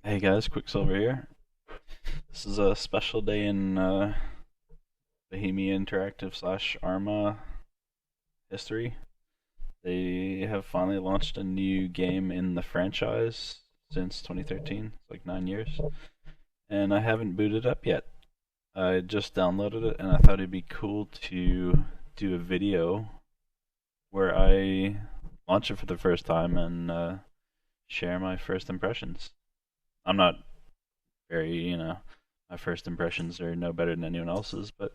Hey guys, Quicksilver here. This is a special day in Bohemia Interactive slash Arma history. They have finally launched a new game in the franchise since 2013. It's like 9 years. And I haven't booted up yet. I just downloaded it and I thought it'd be cool to do a video where I launch it for the first time and share my first impressions. I'm not very, my first impressions are no better than anyone else's, but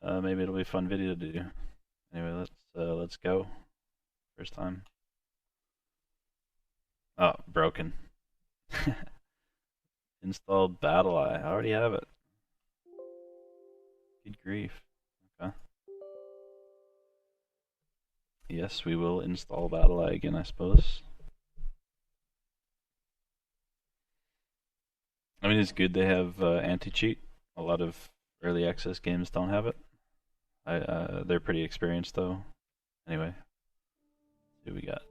maybe it'll be a fun video to do. Anyway, let's go. First time. Oh, broken. Installed BattleEye. I already have it. Good grief. Okay. Yes, we will install BattleEye again, I suppose. I mean, it's good they have anti-cheat. A lot of early access games don't have it. They're pretty experienced though. Anyway, see what we got.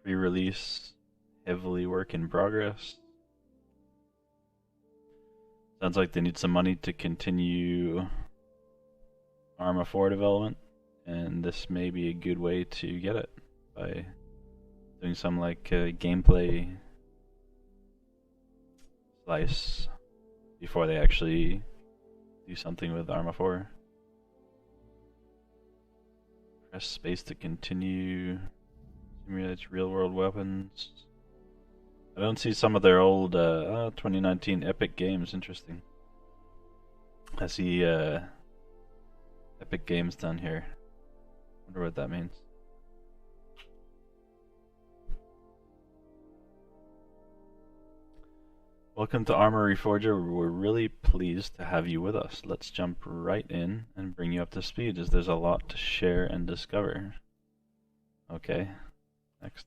Pre-release, heavily work in progress. Sounds like they need some money to continue Arma 4 development, and this may be a good way to get it by doing some like gameplay slice before they actually do something with Arma 4. Press space to continue. Simulates real world weapons. I don't see some of their old 2019 Epic games. Interesting. I see Epic Games down here. Wonder what that means. Welcome to Arma Reforger. We're really pleased to have you with us. Let's jump right in and bring you up to speed as there's a lot to share and discover. Okay, next.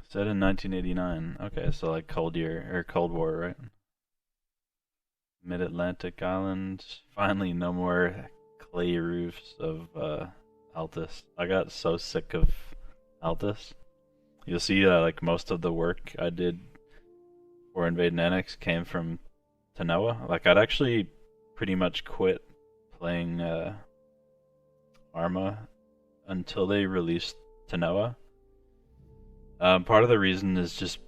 Set in 1989. Okay, so like Cold War, right? Mid-Atlantic island. Finally, no more clay roofs of Altus. I got so sick of Altus. You'll see like most of the work I did for Invade and Annex came from Tanoa. Like I'd actually pretty much quit playing Arma until they released Tanoa. Part of the reason is just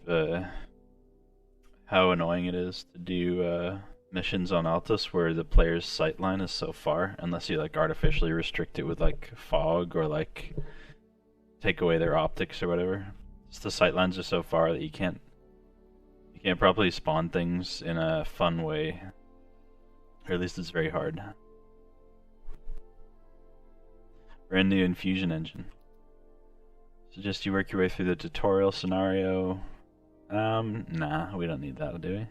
how annoying it is to do missions on Altus where the player's sightline is so far, unless you like artificially restrict it with like fog or like take away their optics or whatever. Just the sightlines are so far that you can't properly spawn things in a fun way, or at least it's very hard. Brand new infusion engine. Suggest you work your way through the tutorial scenario. Nah, we don't need that, do we?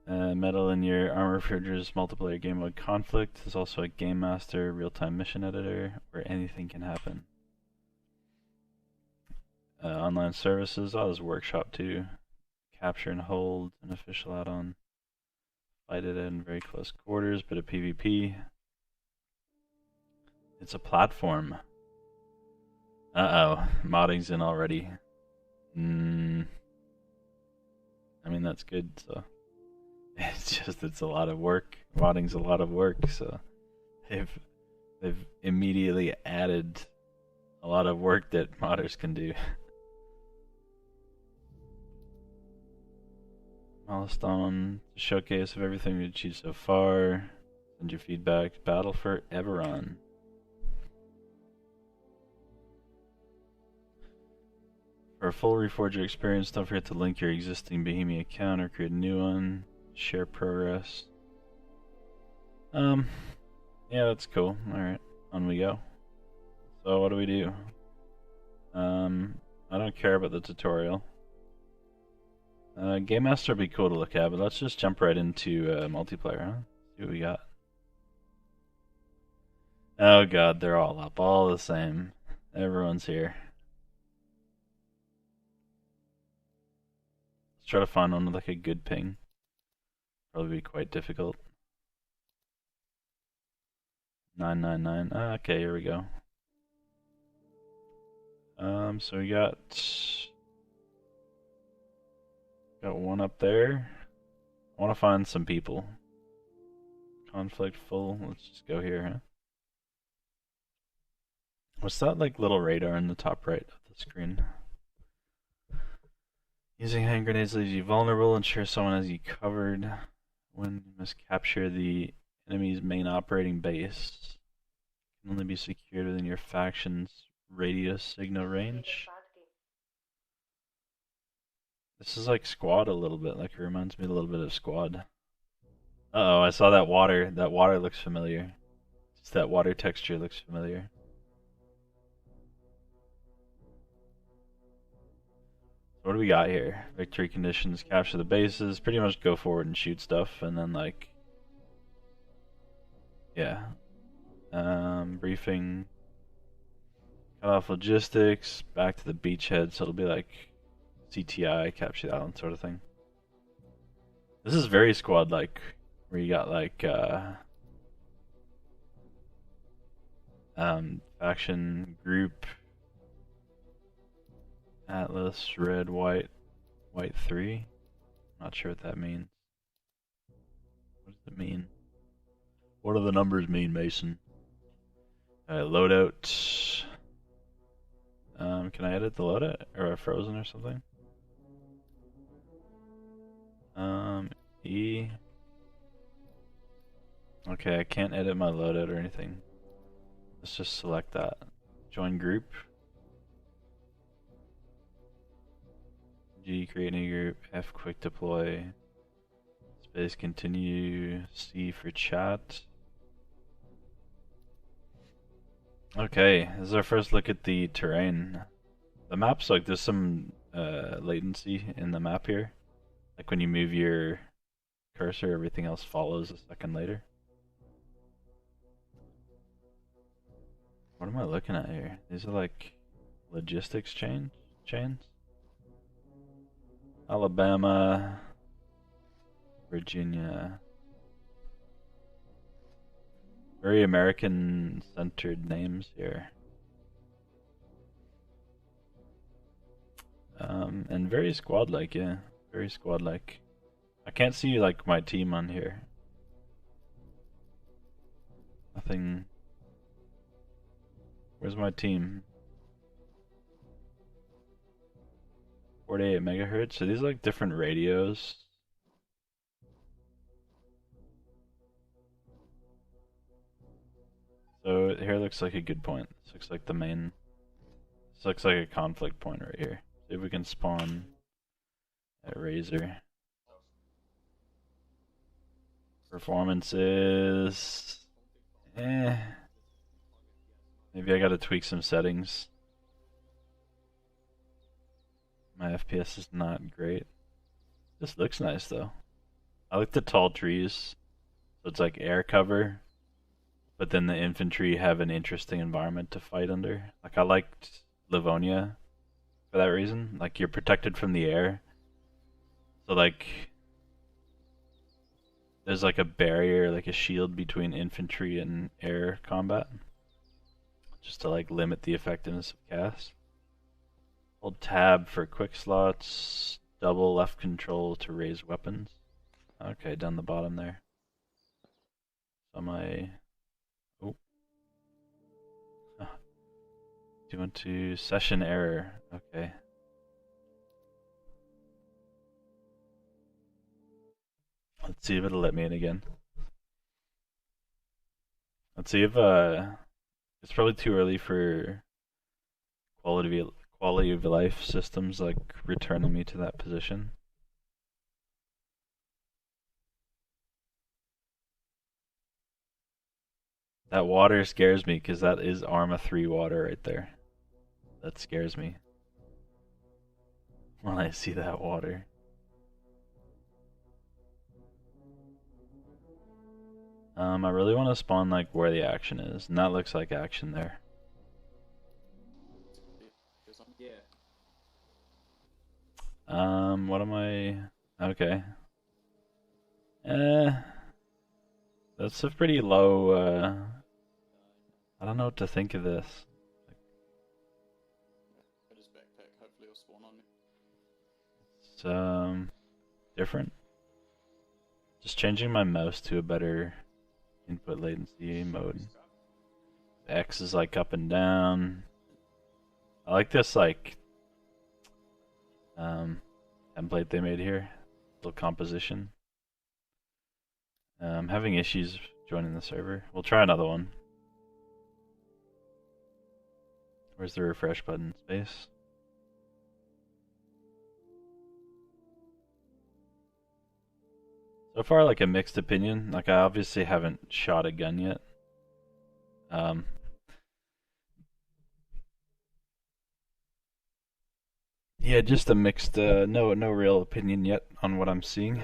Metal in your Arma Refrigerator's multiplayer game mode conflict. There's also a game master, real-time mission editor, where anything can happen. Online services. Oh, there's workshop too. Capture and hold, an official add-on. Fight it in very close quarters, bit of PvP. It's a platform. Uh-oh, modding's in already. I mean, that's good, so. It's a lot of work. Modding's a lot of work, so they've immediately added a lot of work that modders can do. Milestone, showcase of everything we've achieved so far. Send your feedback. Battle for Everon. For a full Reforger experience, don't forget to link your existing Bohemia account or create a new one. Share progress. Yeah, that's cool. Alright, on we go. So what do we do? I don't care about the tutorial. Game Master would be cool to look at, but let's just jump right into multiplayer, huh? See what we got. Oh god, they're all up, all the same. Everyone's here. Let's try to find one with like a good ping. Probably be quite difficult. 999. Okay, here we go. So we got one up there. I want to find some people. Conflict full. Let's just go here, huh? What's that like little radar in the top right of the screen? Using hand grenades leaves you vulnerable. Ensure someone has you covered. When you must capture the enemy's main operating base. Can only be secured within your faction's radio signal range. This is like Squad a little bit. Like it reminds me a little bit of Squad. Uh oh, I saw that water. That water looks familiar. Just that water texture looks familiar. What do we got here? Victory conditions, capture the bases, pretty much go forward and shoot stuff, and then like, yeah. Briefing, cut off logistics, back to the beachhead, so it'll be like CTI, capture the island sort of thing. This is very Squad-like, where you got like, faction, group, Atlas, red, white, white 3. Not sure what that means. What does it mean? What do the numbers mean, Mason? Loadout. Can I edit the loadout? Or frozen or something? E. Okay, I can't edit my loadout or anything. Let's just select that. Join group. G, create new group. F, quick deploy. Space, continue. C for chat. Okay, this is our first look at the terrain. The map's like, there's some latency in the map here. Like when you move your cursor, everything else follows a second later. What am I looking at here? These are like logistics chains? Alabama, Virginia. Very American-centered names here. And very Squad-like, yeah. Very Squad-like. I can't see like my team on here. Nothing. Where's my team? 48 megahertz. So these are like different radios. So here looks like a good point. This looks like the main. This looks like a conflict point right here. See if we can spawn at Razor. Performances. Maybe I gotta tweak some settings. My FPS is not great. This looks nice though. I like the tall trees. So it's like air cover, but then the infantry have an interesting environment to fight under. Like I liked Livonia for that reason. Like you're protected from the air. So like there's like a barrier, like a shield between infantry and air combat. Just to like limit the effectiveness of cast. Hold tab for quick slots, double left control to raise weapons. Okay, down the bottom there. So my... Oh. Do you want to session error? Okay. Let's see if it'll let me in again. Let's see if it's probably too early for quality of life systems like returning me to that position. That water scares me because that is Arma 3 water right there. That scares me when I see that water. I really want to spawn like where the action is, and that looks like action there. What am I? Okay. That's a pretty low I don't know what to think of this. Put his backpack, hopefully it'll spawn on me. It's different. Just changing my mouse to a better input latency mode. X is like up and down. I like this like template they made here. Little composition. I'm having issues joining the server. We'll try another one. Where's the refresh button? Space. So far, like a mixed opinion. Like I obviously haven't shot a gun yet. Yeah, just a mixed. No real opinion yet on what I'm seeing.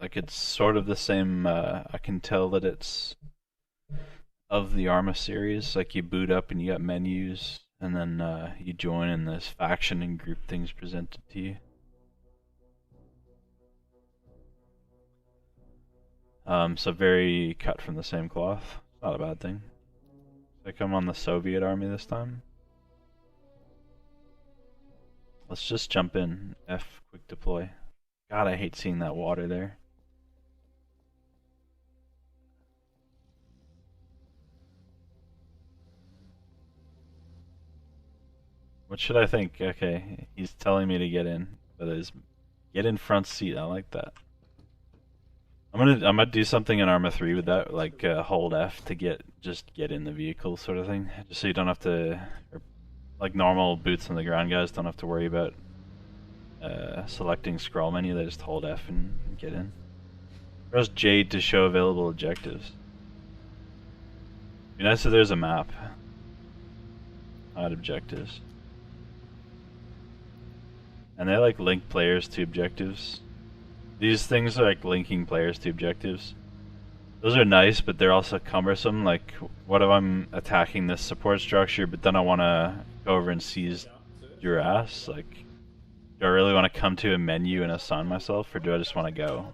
Like it's sort of the same. I can tell that it's of the Arma series. Like you boot up and you got menus, and then you join, and there's faction and group things presented to you. So very cut from the same cloth. Not a bad thing. Like I'm on the Soviet army this time. Let's just jump in. F, quick deploy. God, I hate seeing that water there. What should I think? Okay, he's telling me to get in, but it's get in front seat. I like that. I'm gonna do something in Arma 3 with that, like hold F to get in the vehicle sort of thing, just so you don't have to, or like normal boots on the ground guys don't have to worry about selecting scroll menu. They just hold F and get in. Press J to show available objectives. Be nice if there's a map. Add objectives. And they like link players to objectives. These things are like linking players to objectives. Those are nice, but they're also cumbersome. Like, what if I'm attacking this support structure, but then I want to go over and seize your ass? Like, do I really want to come to a menu and assign myself, or do I just want to go?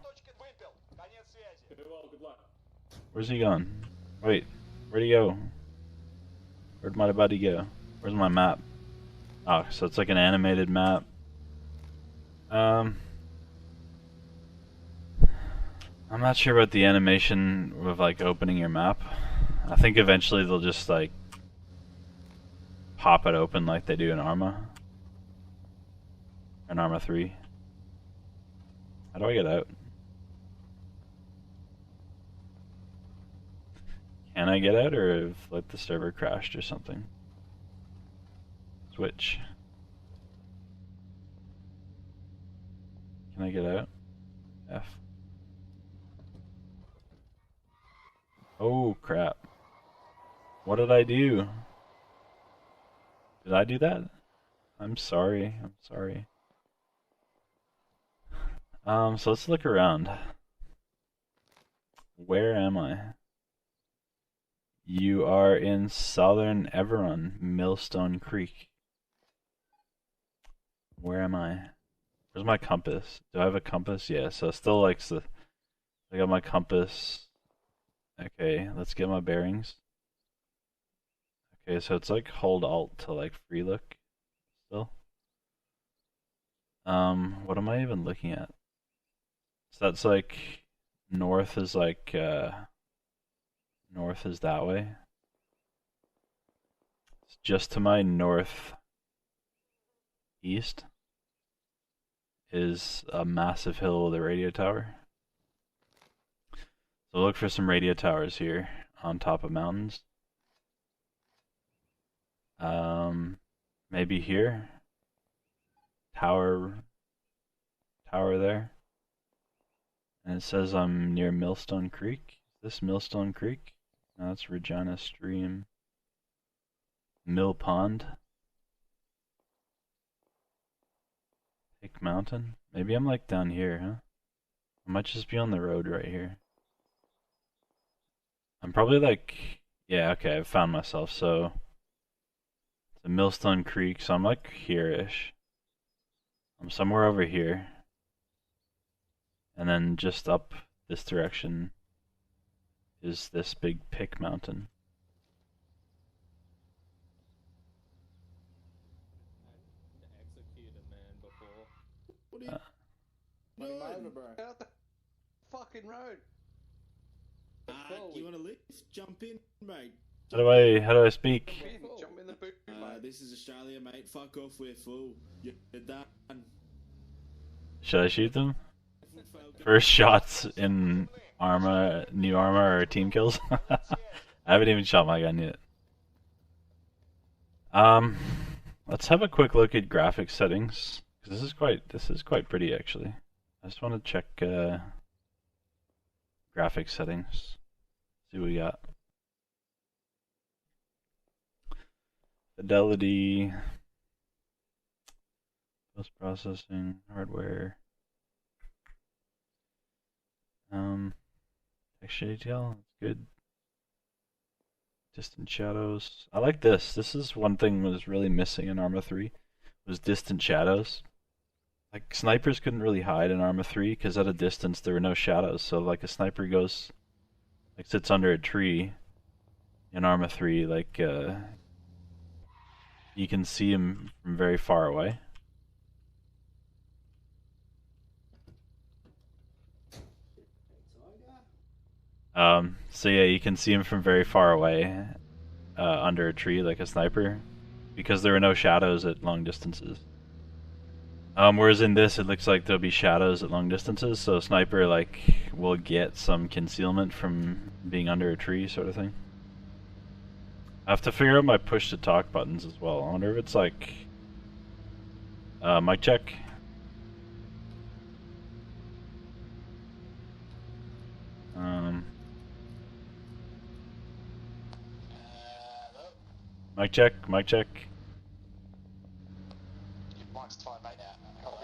Where's he gone? Wait, where'd he go? Where'd my buddy go? Where's my map? Oh, so it's like an animated map. I'm not sure about the animation of like opening your map. I think eventually they'll just like pop it open like they do in Arma. In Arma 3. How do I get out? Can I get out, or have like the server crashed or something? Switch. Can I get out? F. Oh crap. What did I do? Did I do that? I'm sorry. I'm sorry. So let's look around. Where am I? You are in southern Everon, Millstone Creek. Where am I? Where's my compass? Do I have a compass? Yeah, so still likes the... I got my compass. Okay, let's get my bearings. Okay, so it's like hold alt to like free look still. What am I even looking at? So that's like north is like north is that way. It's just to my north east is a massive hill with a radio tower. So look for some radio towers here on top of mountains. Maybe here. Tower there. And it says I'm near Millstone Creek. Is this Millstone Creek? No, that's Regina Stream. Mill Pond. Pick Mountain. Maybe I'm like down here, huh? I might just be on the road right here. I'm probably like, yeah, okay, I've found myself. So it's a Millstone Creek, so I'm like here-ish. I'm somewhere over here. And then just up this direction is this big Pick Mountain. What are you Road. over, bro? Get out the fucking road. You want to lift? Jump in, mate. How do I speak? Jump in the boot, mate. This is Australia, mate. Fuck off, we're full. You're done. Should I shoot them? First shots in Arma, new Arma, or team kills? I haven't even shot my gun yet. Let's have a quick look at graphics settings. This is quite pretty actually. I just want to check graphics settings. See what we got. Fidelity, post processing, hardware. Texture detail, that's good. Distant shadows. I like this. This is one thing that was really missing in Arma 3, was distant shadows. Like snipers couldn't really hide in Arma 3 because at a distance there were no shadows. So like a sniper goes, like sits under a tree in Arma 3, like you can see him from very far away. So yeah, you can see him from very far away, under a tree like a sniper, because there were no shadows at long distances. Whereas in this, it looks like there'll be shadows at long distances, so a sniper like will get some concealment from being under a tree, sort of thing. I have to figure out my push to talk buttons as well. I wonder if it's like mic check. Mic check, mic check. Your mic's fine, mate. Hello.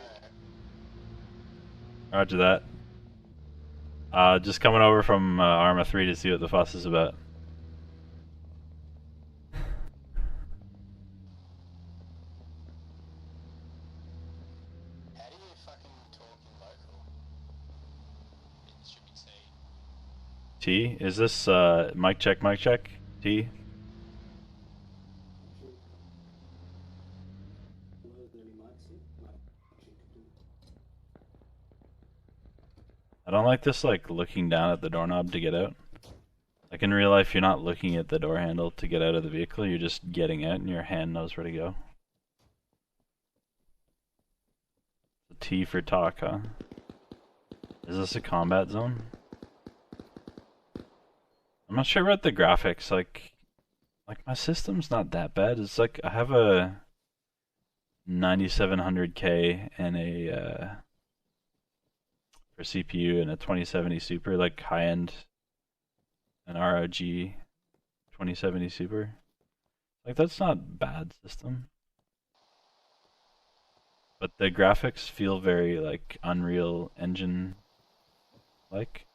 Roger that. Just coming over from Arma 3 to see what the fuss is about. How do you fucking talk in local? It should be T. T? Is this mic check, mic check? T? I don't like this, like, looking down at the doorknob to get out. Like, in real life, you're not looking at the door handle to get out of the vehicle, you're just getting out and your hand knows where to go. The T for talk, huh? Is this a combat zone? I'm not sure about the graphics, like my system's not that bad. It's like, I have a 9700K and a, for CPU and a 2070 Super, like high-end, an ROG 2070 Super. Like, that's not bad system. But the graphics feel very, like, Unreal Engine like.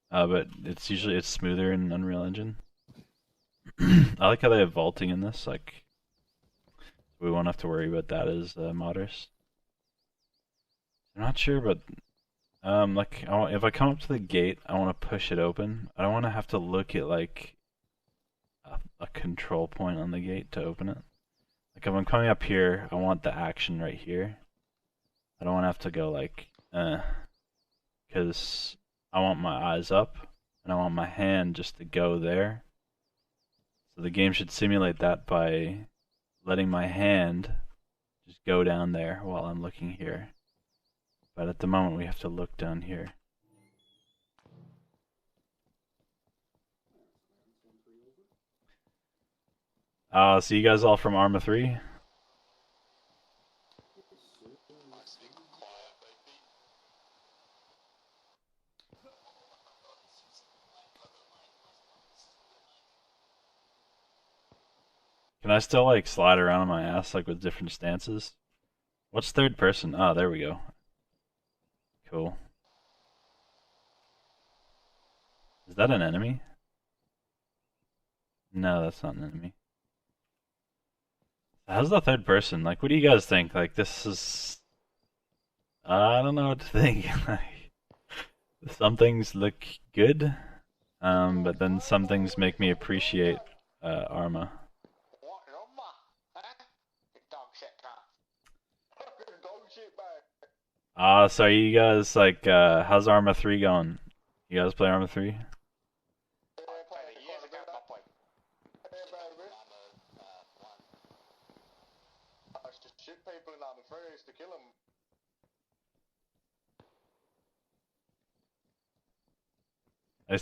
But it's smoother in Unreal Engine. I like how they have vaulting in this, like, we won't have to worry about that as modders. I'm not sure, but like, if I come up to the gate, I want to push it open. I don't want to have to look at like a control point on the gate to open it. Like, if I'm coming up here, I want the action right here. I don't want to have to go like, because I want my eyes up and I want my hand just to go there. So the game should simulate that by letting my hand just go down there while I'm looking here. But at the moment we have to look down here. So you guys all from Arma 3? Can I still like slide around on my ass like with different stances? What's third person? Oh, there we go. Cool. Is that an enemy? No, that's not an enemy. How's the third person? Like, what do you guys think? Like, this is... I don't know what to think. Some things look good, but then some things make me appreciate Arma. So you guys like how's Arma 3 going? You guys play Arma 3? I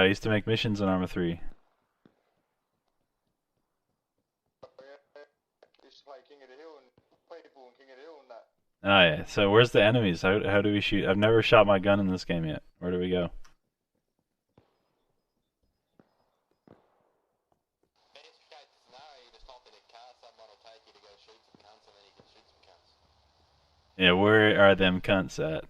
used to make missions in Arma 3. Oh yeah. So where's the enemies? How do we shoot? I've never shot my gun in this game yet. Where do we go? Yeah, where are them cunts at?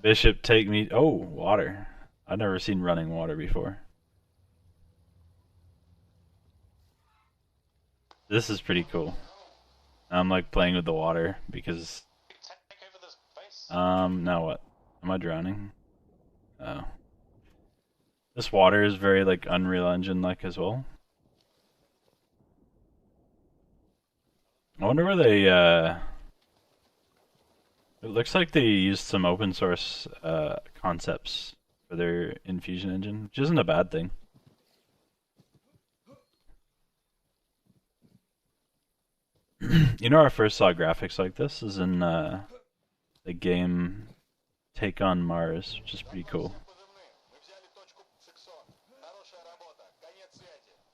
Bishop, take me. Oh, water. I've never seen running water before. This is pretty cool. I'm like playing with the water because. Now what? Am I drowning? Oh. This water is very like Unreal Engine like as well. I wonder where they it looks like they used some open source concepts for their infusion engine, which isn't a bad thing. You know, I first saw graphics like this is in the game Take on Mars, which is pretty cool.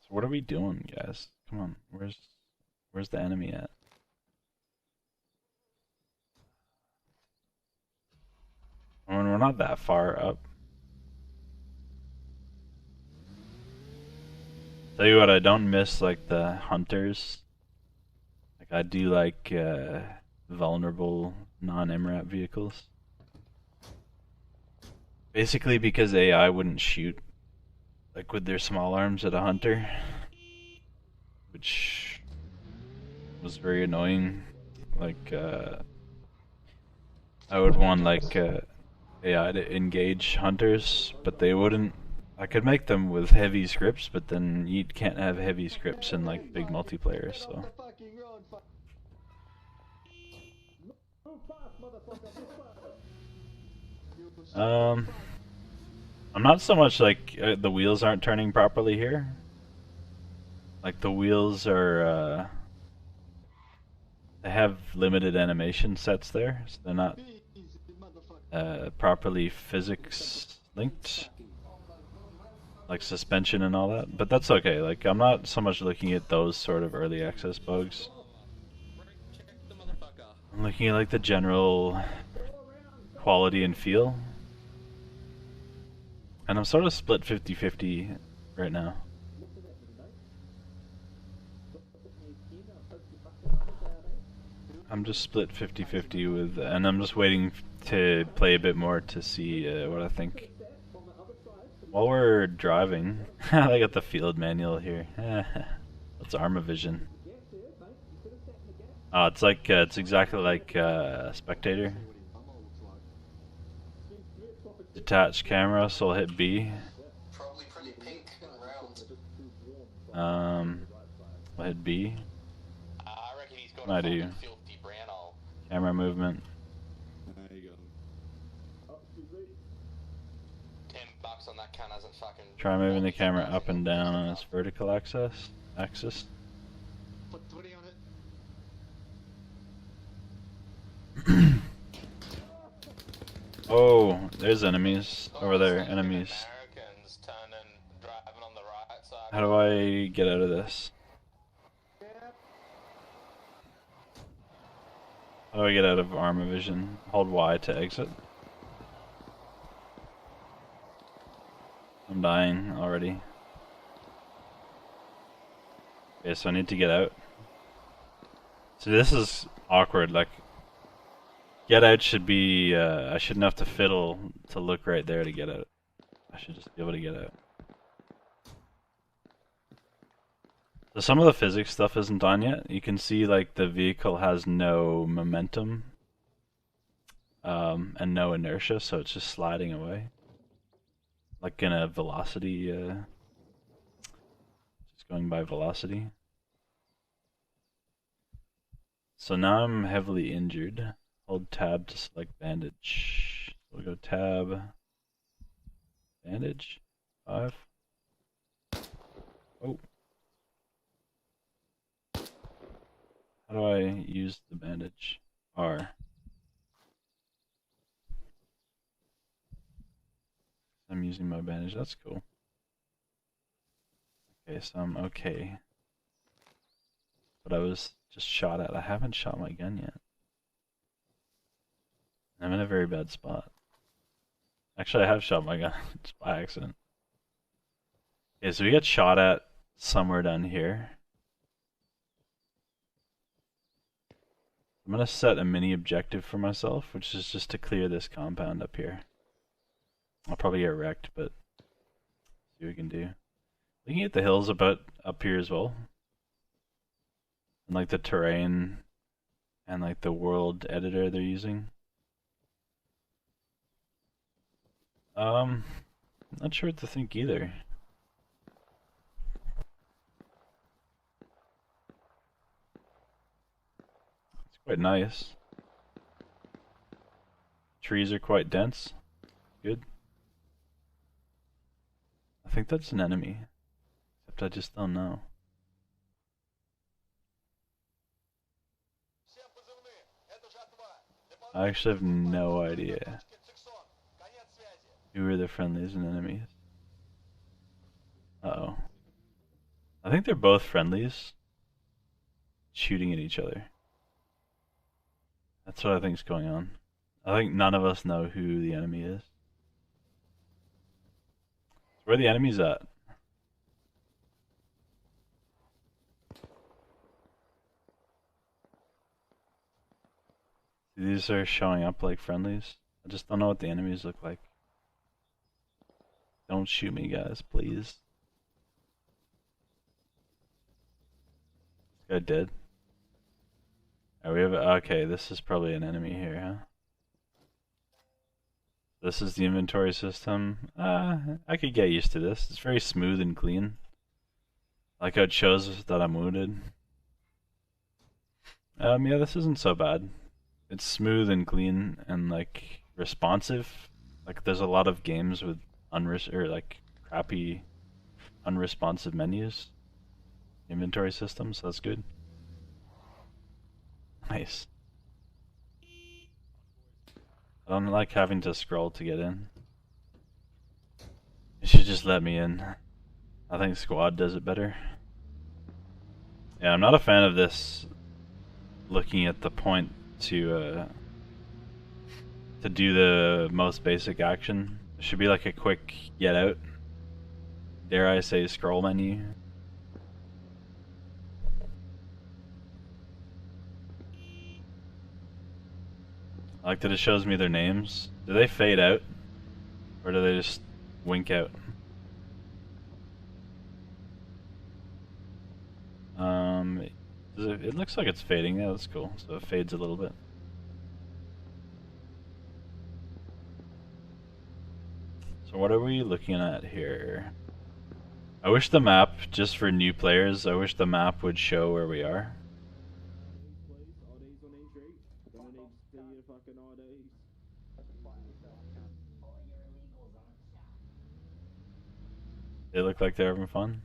So what are we doing, guys? Come on, where's the enemy at? I mean, we're not that far up. Tell you what, I don't miss like the hunters. Like I do like vulnerable non-MRAP vehicles. Basically because AI wouldn't shoot like with their small arms at a hunter, which was very annoying. Like I would want like AI to engage hunters, but they wouldn't. I could make them with heavy scripts, but then you can't have heavy scripts in like big multiplayer, so. I'm not so much like the wheels aren't turning properly here. Like the wheels are, they have limited animation sets there, so they're not properly physics linked. Like suspension and all that, but that's okay. Like I'm not so much looking at those sort of early access bugs. I'm looking at like the general quality and feel. And I'm sort of split 50-50 right now. I'm just split 50-50 with, and I'm just waiting to play a bit more to see what I think. While we're driving, I got the field manual here. That's Arma Vision. Oh, it's like it's exactly like Spectator. Detach camera, so I'll hit B. Probably pretty pink and round. I'll hit B. I reckon he's got I a do. fucking filthy brown hole. Camera movement. There you go. $10 on that cunt hasn't fucking. Try moving the camera up and down on its vertical axis. Put 20 on it. Oh, there's enemies over there. Enemies. Americans turning, driving on the right side. How do I get out of this? How do I get out of Arma Vision? Hold Y to exit. I'm dying already. Okay, so I need to get out. So this is awkward, like get out should be I shouldn't have to fiddle to look right there to get out. I should just be able to get out. So some of the physics stuff isn't done yet. You can see like the vehicle has no momentum and no inertia, so it's just sliding away. Like in a velocity, just going by velocity. So now I'm heavily injured. Hold tab to select bandage. We'll go tab, bandage, 5. Oh. How do I use the bandage? R. I'm using my bandage, that's cool. Okay, so I'm okay. But I was just shot at. I haven't shot my gun yet. I'm in a very bad spot. Actually, I have shot my gun just by accident. Okay, so we get shot at somewhere down here. I'm gonna set a mini objective for myself, which is just to clear this compound up here. I'll probably get wrecked, but see what we can do. Looking at the hills about up here as well. And like the terrain and like the world editor they're using. Not sure what to think either. It's quite nice. Trees are quite dense. Good. I think that's an enemy. Except I just don't know. I actually have no idea who are the friendlies and enemies. Uh-oh. I think they're both friendlies shooting at each other. That's what I think's going on. I think none of us know who the enemy is. Where are the enemies at? These are showing up like friendlies. I just don't know what the enemies look like. Don't shoot me, guys, please. This guy dead. Oh, we have. Okay, this is probably an enemy here, huh? This is the inventory system. I could get used to this. It's very smooth and clean. Like how it shows that I'm wounded. Yeah, this isn't so bad. It's smooth and clean and like responsive. Like there's a lot of games with like crappy unresponsive menus. Inventory system, so that's good. Nice. I don't like having to scroll to get in. You should just let me in. I think squad does it better. Yeah, I'm not a fan of this looking at the point to do the most basic action. It should be like a quick get out. Dare I say scroll menu. I like that it shows me their names. Do they fade out? Or do they just wink out? It looks like it's fading. Yeah, that's cool. So it fades a little bit. So what are we looking at here? I wish the map, just for new players, I wish the map would show where we are. They look like they're having fun.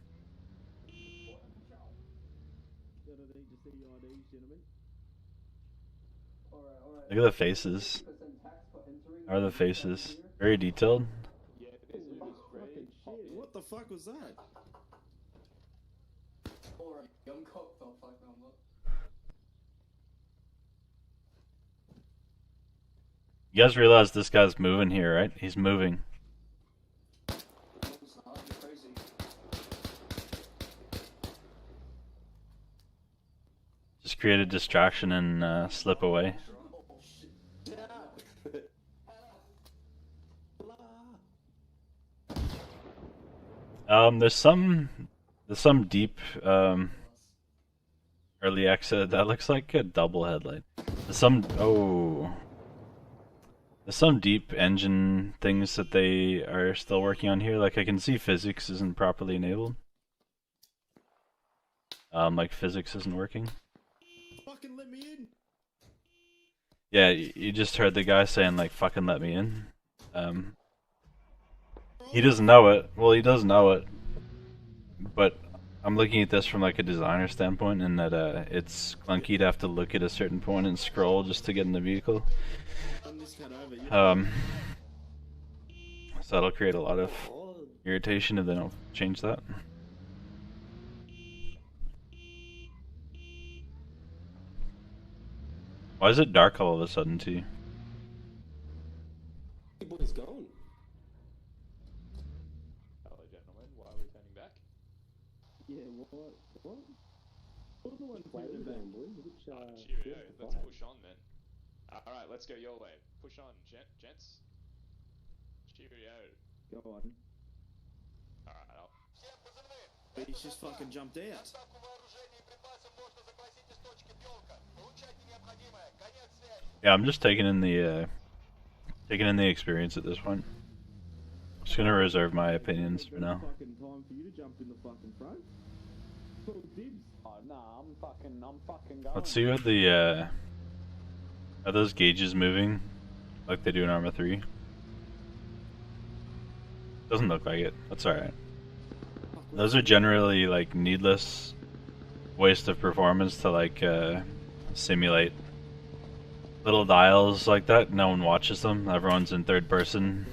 Look at the faces. How are the faces? Very detailed. What the fuck was that? You guys realize this guy's moving here, right? He's moving. Just create a distraction and slip away. There's some deep early exit that looks like a double headlight. There's some deep engine things that they are still working on here. Like I can see physics isn't properly enabled. like physics isn't working. Fucking let me in. Yeah, you just heard the guy saying like "fucking let me in." He doesn't know it. Well, he does know it, but I'm looking at this from like a designer standpoint, in that it's clunky to have to look at a certain point and scroll just to get in the vehicle. Run this cat over. You So that'll create a lot of irritation if they don't change that. Why is it dark all of a sudden too? Boy's gone. Hello, gentlemen. Why are we turning back? Yeah, what? What? What the one playing back? Cheerio. Let's push on then. Alright, let's go your way. Push on, gents. Cheerio. Go on. Alright, I'll... But he's just fucking jumped out. Yeah, I'm just taking in the experience at this point. Just gonna reserve my opinions for now. Fucking time for you to jump in the fucking front. Full dibs. Oh, nah, I'm fucking going. Let's see what the are those gauges moving like they do in Arma 3? Doesn't look like it. That's alright. Those are generally like needless waste of performance to like simulate little dials like that. No one watches them. Everyone's in third person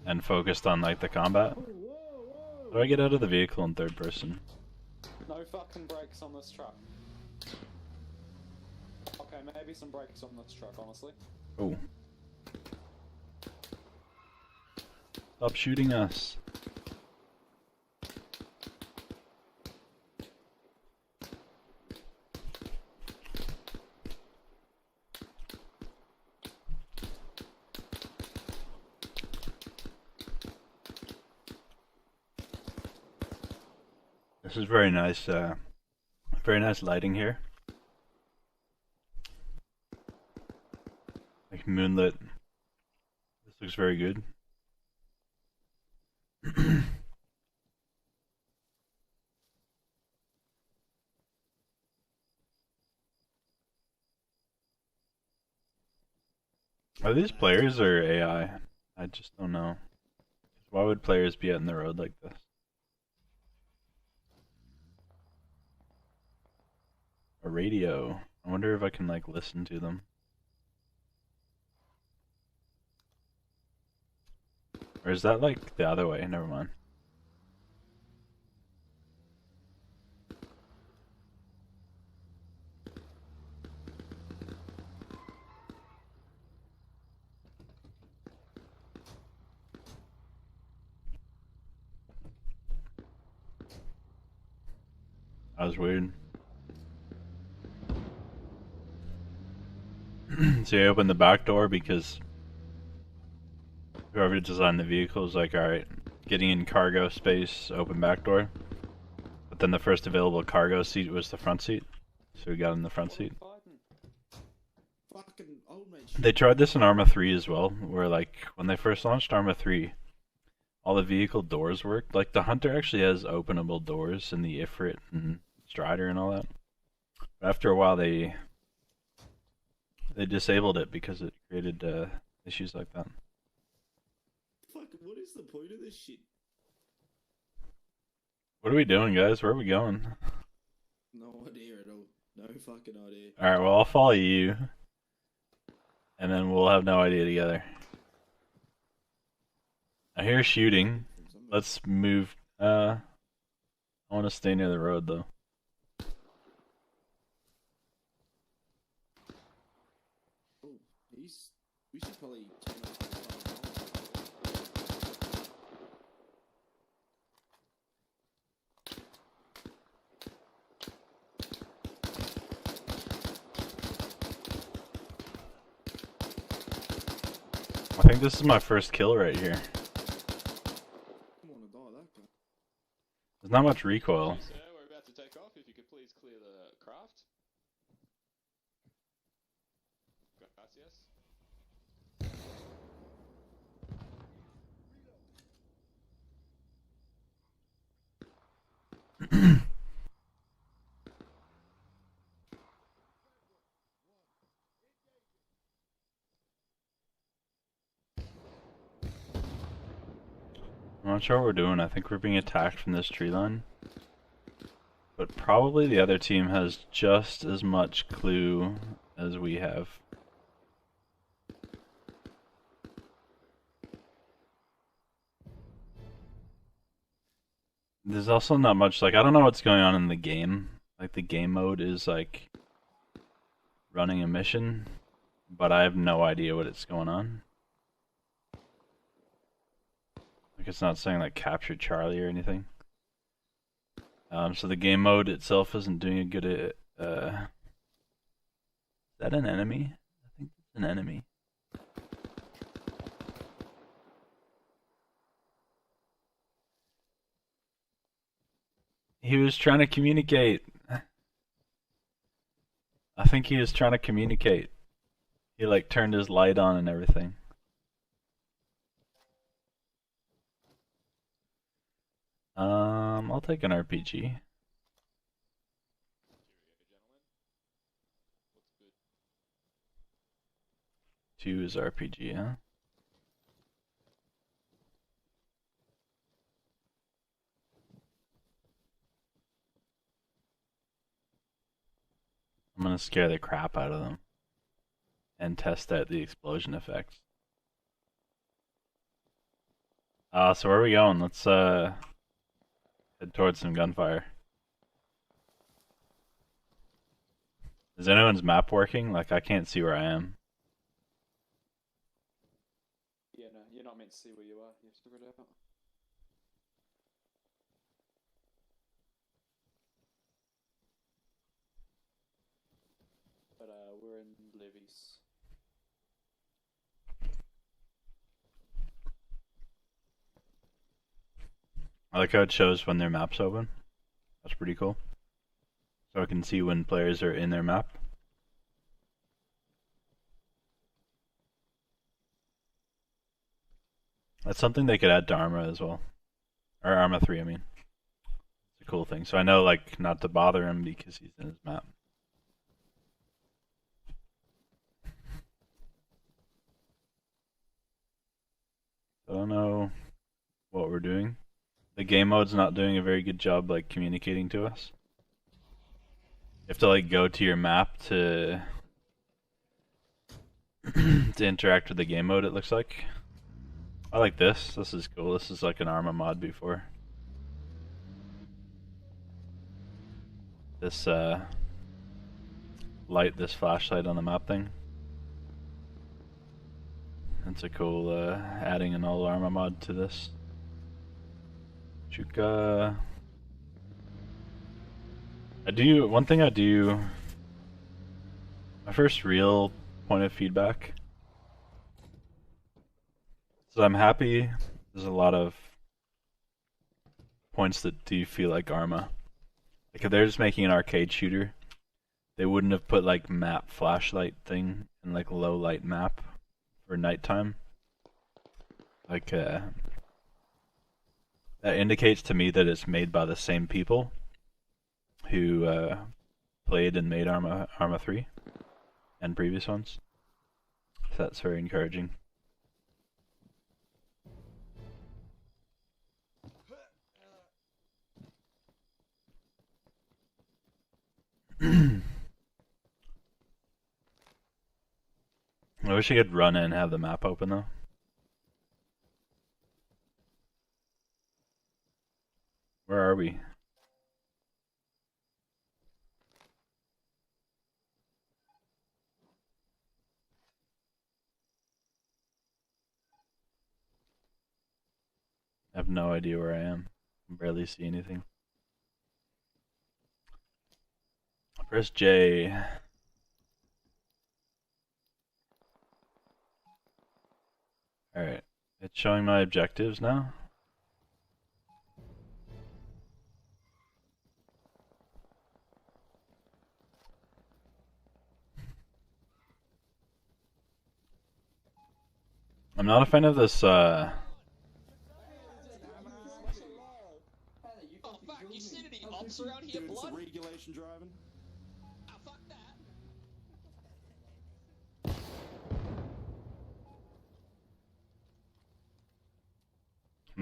and focused on like the combat. How do I get out of the vehicle in third person? No fucking brakes on this truck. Okay, maybe some brakes on this truck, honestly. Oh. Stop shooting us. This is very nice lighting here. Like moonlit. This looks very good. Are these players or AI? I just don't know. Why would players be out in the road like this? A radio. I wonder if I can like listen to them. Or is that like the other way? Never mind. That was weird. So you open the back door because whoever designed the vehicle is like, alright, getting in cargo space, open back door. But then the first available cargo seat was the front seat. So we got in the front seat. Fucking old mate. They tried this in Arma 3 as well, where like when they first launched Arma 3, all the vehicle doors worked. Like the Hunter actually has openable doors in the Ifrit and Strider and all that. But after a while they disabled it because it created issues like that. Fuck, what is the point of this shit? What are we doing, guys? Where are we going? No idea at all. No fucking idea. Alright, well I'll follow you. And then we'll have no idea together. I hear shooting. Let's move. I want to stay near the road though. Oh, we should probably turn off the phone. I think this is my first kill right here. I wanna die that guy. There's not much recoil. Sir, we're about to take off. If you could please clear the craft. Gracias. I'm not sure what we're doing. I think we're being attacked from this tree line. But probably the other team has just as much clue as we have. There's also not much, like, I don't know what's going on in the game. Like, the game mode is, like, running a mission, but I have no idea what it's going on. Like, it's not saying, like, capture Charlie or anything. So the game mode itself isn't doing a good, is that an enemy? I think it's an enemy. He was trying to communicate. I think he was trying to communicate. He like turned his light on and everything. I'll take an RPG. Two is RPG, huh? I'm gonna scare the crap out of them and test out the explosion effects. So where are we going? Let's head towards some gunfire. Is anyone's map working? Like, I can't see where I am. Yeah, no, you're not meant to see where you are. You have to figure it out. But we're in Levy's. I like how it shows when their map's open. That's pretty cool. So I can see when players are in their map. That's something they could add to Arma as well. Or Arma 3, I mean. It's a cool thing. So I know, like, not to bother him because he's in his map. I don't know what we're doing. The game mode's not doing a very good job, like, communicating to us. You have to, like, go to your map to to interact with the game mode, it looks like. I like this. This is cool. This is like an Arma mod before. This light, this flashlight on the map thing. That's a cool adding an all Arma mod to this. Chuka. One thing I do, my first real point of feedback. So I'm happy there's a lot of points that do feel like Arma. Like if they're just making an arcade shooter, they wouldn't have put like map flashlight thing and like low light map for nighttime. Like that indicates to me that it's made by the same people who played and made Arma 3 and previous ones. So that's very encouraging. I wish I could run in and have the map open though. Where are we? I have no idea where I am. I can barely see anything. Press J. Alright. It's showing my objectives now. I'm not a fan of this Oh fuck, you see any ops around here, blood? Regulation driving. Ah, fuck that.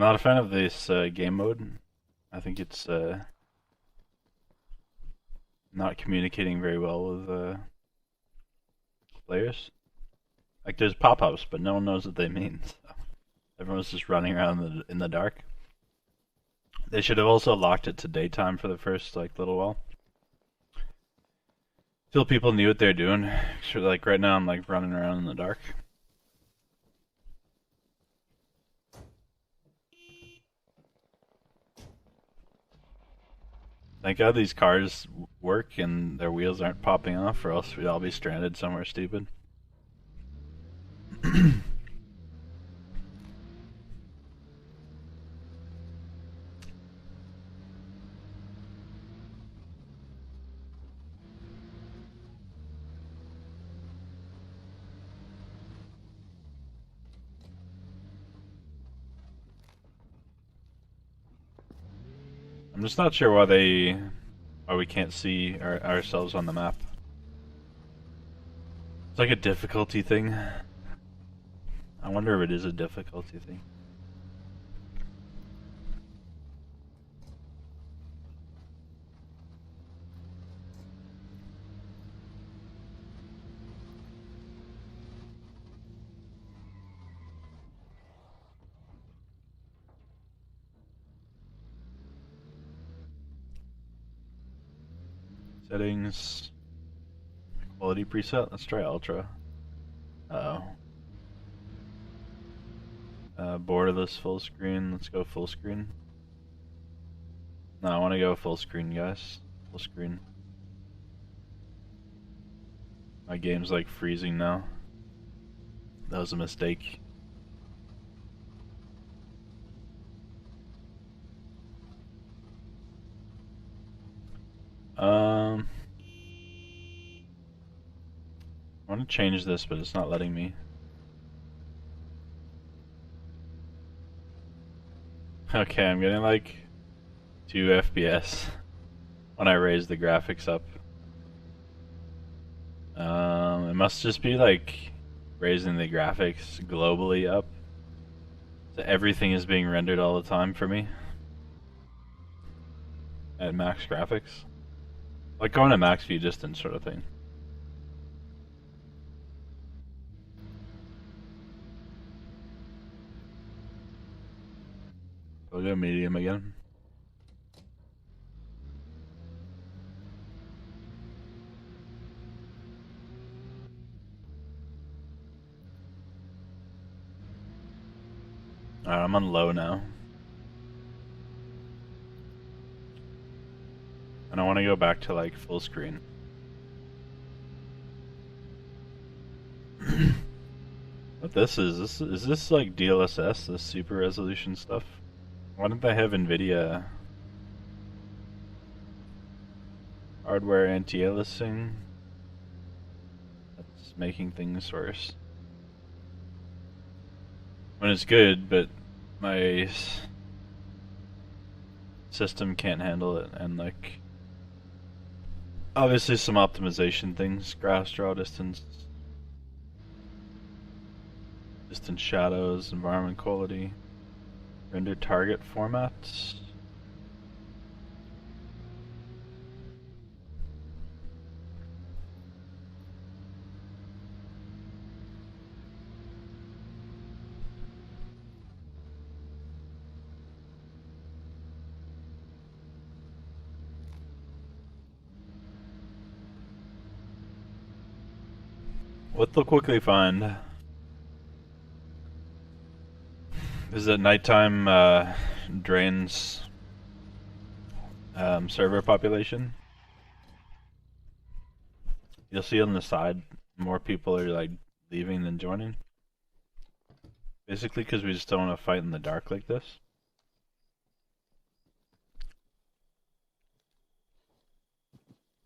I'm not a fan of this game mode. I think it's not communicating very well with players. Like there's pop-ups, but no one knows what they mean. So everyone's just running around in the dark. They should have also locked it to daytime for the first like little while, till people knew what they're doing. So like right now, I'm like running around in the dark. Thank God these cars work and their wheels aren't popping off, or else we'd all be stranded somewhere stupid. I'm just not sure why we can't see ourselves on the map. It's like a difficulty thing. I wonder if it is a difficulty thing. Settings. Quality preset. Let's try ultra. Uh-oh. Borderless full screen. Let's go full screen. No, I want to go full screen, guys. Full screen. My game's like freezing now. That was a mistake. I want to change this, but it's not letting me. Okay, I'm getting like 2 FPS when I raise the graphics up. It must just be like raising the graphics globally up. So everything is being rendered all the time for me at max graphics. Like going to max view distance sort of thing. I'll go medium again. Alright, I'm on low now. And I want to go back to like full screen. What this is this like DLSS, this super resolution stuff? Why don't they have NVIDIA hardware anti-aliasing? That's making things worse. When it's good, but my system can't handle it, and like obviously some optimization things, grass draw distance, distance shadows, environment quality, render target formats. What they'll quickly find is that nighttime drains server population. You'll see on the side more people are like leaving than joining. Basically because we just don't want to fight in the dark like this.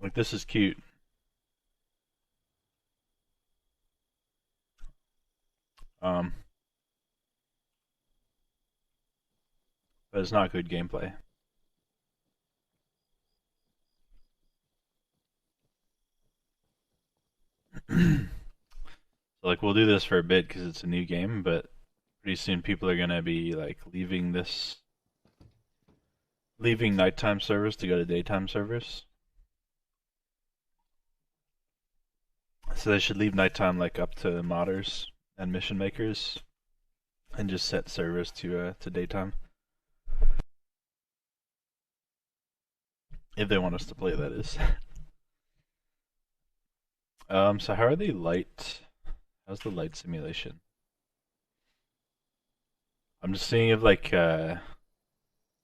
Like this is cute. But it's not good gameplay. So like we'll do this for a bit because it's a new game, but pretty soon people are gonna be like leaving nighttime service to go to daytime service. So they should leave nighttime like up to modders and mission makers, and just set service to daytime. If they want us to play, that is. So how are they light? How's the light simulation? I'm just seeing if like the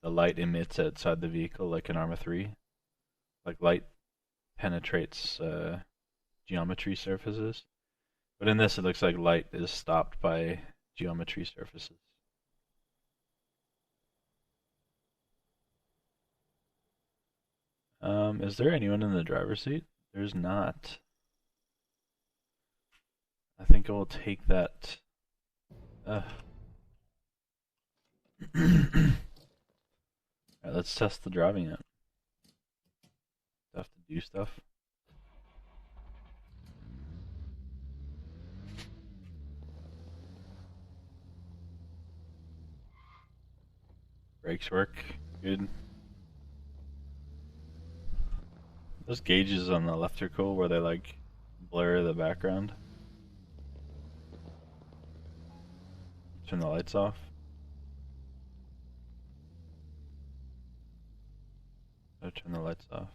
light emits outside the vehicle like in Arma 3. Like light penetrates geometry surfaces. But in this it looks like light is stopped by geometry surfaces. Is there anyone in the driver's seat? There's not. I think I will take that. Alright, let's test the driving out. Have to do stuff. Brakes work. Good. Those gauges on the left are cool where they like blur the background. Turn the lights off. Oh, turn the lights off.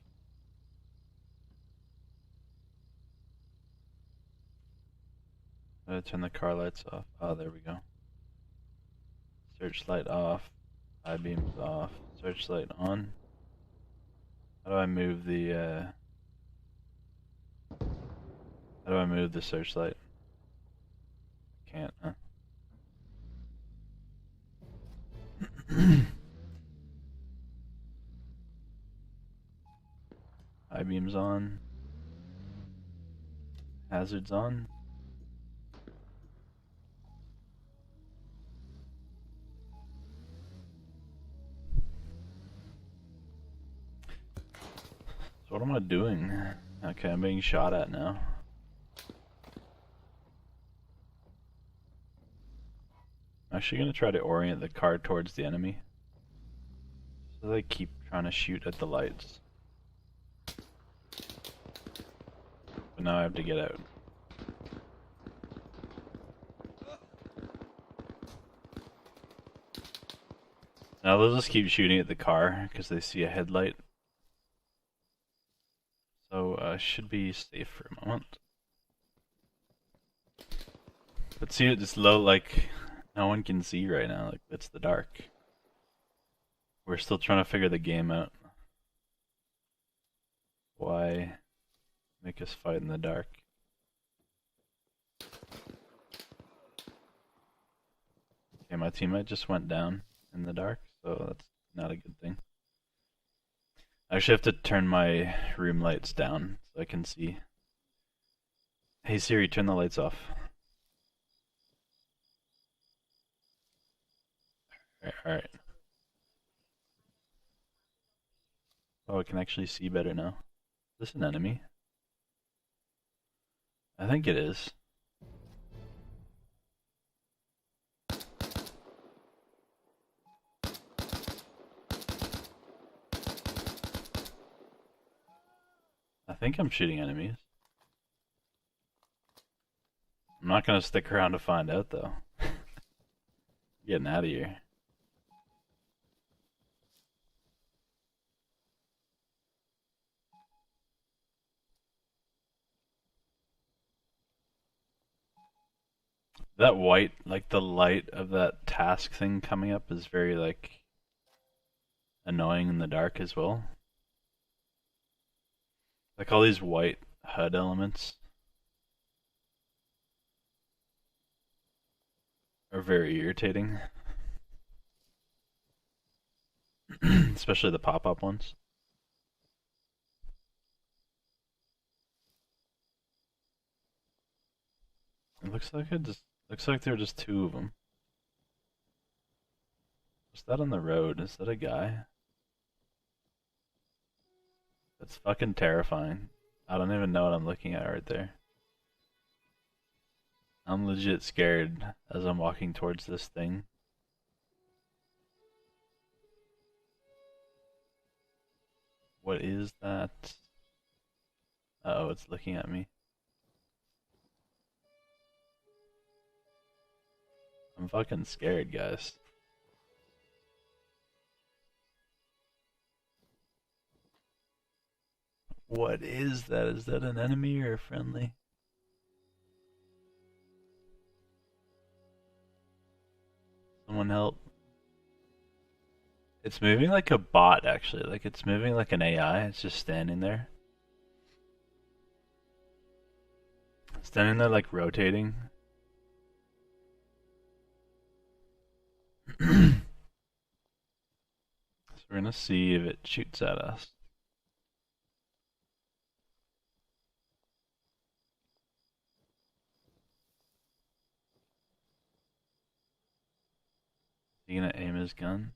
Turn the car lights off. Oh, there we go. Searchlight off. High beams off. Searchlight on. How do I move the searchlight? Can't, huh? High beams on. Hazards on. So what am I doing? Okay, I'm being shot at now. I'm actually gonna try to orient the car towards the enemy. So they keep trying to shoot at the lights. But now I have to get out. Now they'll just keep shooting at the car because they see a headlight. So should be safe for a moment. But see, it's low, like no one can see right now. Like it's the dark. We're still trying to figure the game out. Why make us fight in the dark? Okay, my teammate just went down in the dark, so that's not a good thing. I actually have to turn my room lights down so I can see. Hey Siri, turn the lights off. Alright. Oh, I can actually see better now. Is this an enemy? I think it is. I think I'm shooting enemies. I'm not gonna stick around to find out though. Getting out of here. That white, like the light of that task thing coming up is very like annoying in the dark as well. Like all these white HUD elements are very irritating. Especially the pop-up ones. It looks like there are just two of them. What's that on the road? Is that a guy? That's fucking terrifying. I don't even know what I'm looking at right there. I'm legit scared as I'm walking towards this thing. What is that? Oh, it's looking at me. I'm fucking scared, guys. What is that? Is that an enemy or a friendly? Someone help. It's moving like a bot, actually. Like, it's moving like an AI. It's just standing there. Standing there, like, rotating. So we're gonna see if it shoots at us. Is he gonna aim his gun?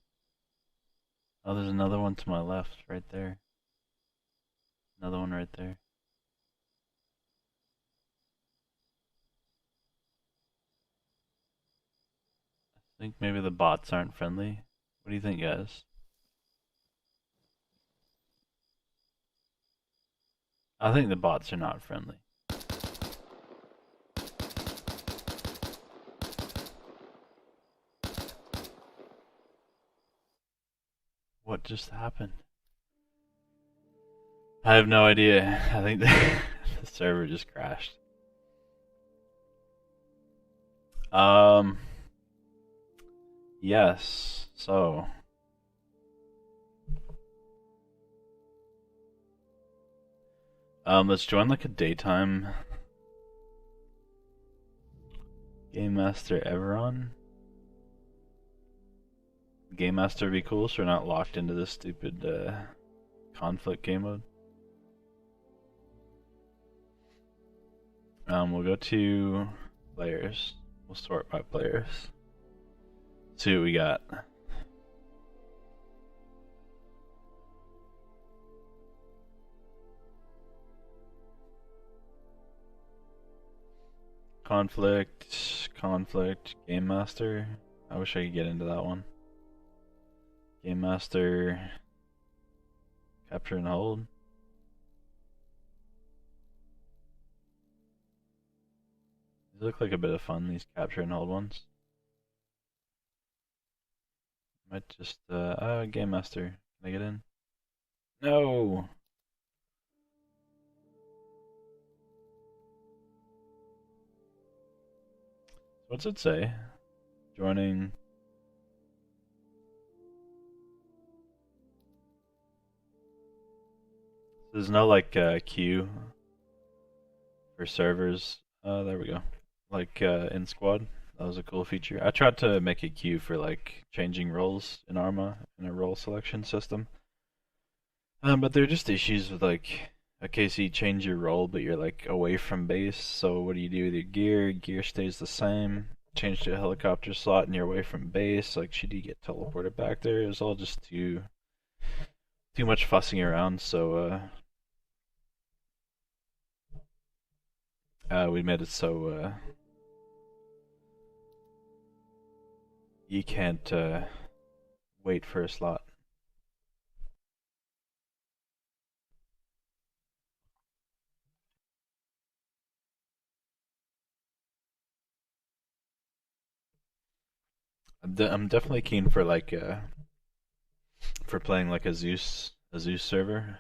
Oh, there's another one to my left, right there. Another one right there. I think maybe the bots aren't friendly. What do you think, guys? I think the bots are not friendly. What just happened? I have no idea. I think the server just crashed. Yes. So. Let's join like a daytime Game Master Everon. Game Master would be cool, so we're not locked into this stupid conflict game mode. We'll go to players. We'll sort by players. See what we got. Conflict, Game Master. I wish I could get into that one. Game Master, Capture and Hold. These look like a bit of fun, these Capture and Hold ones. Might just, Game Master. Can I get in? No! What's it say? Joining. There's no like queue for servers. There we go. Like in squad. That was a cool feature. I tried to make a queue for like changing roles in Arma in a role selection system. But there are just issues with like, okay, so you change your role, but you're like away from base. So what do you do with your gear? Gear stays the same. Change to a helicopter slot and you're away from base. Like, should you get teleported back there? It was all just too much fussing around. So we made it so you can't wait for a slot. I'm definitely keen for like for playing like a Zeus server.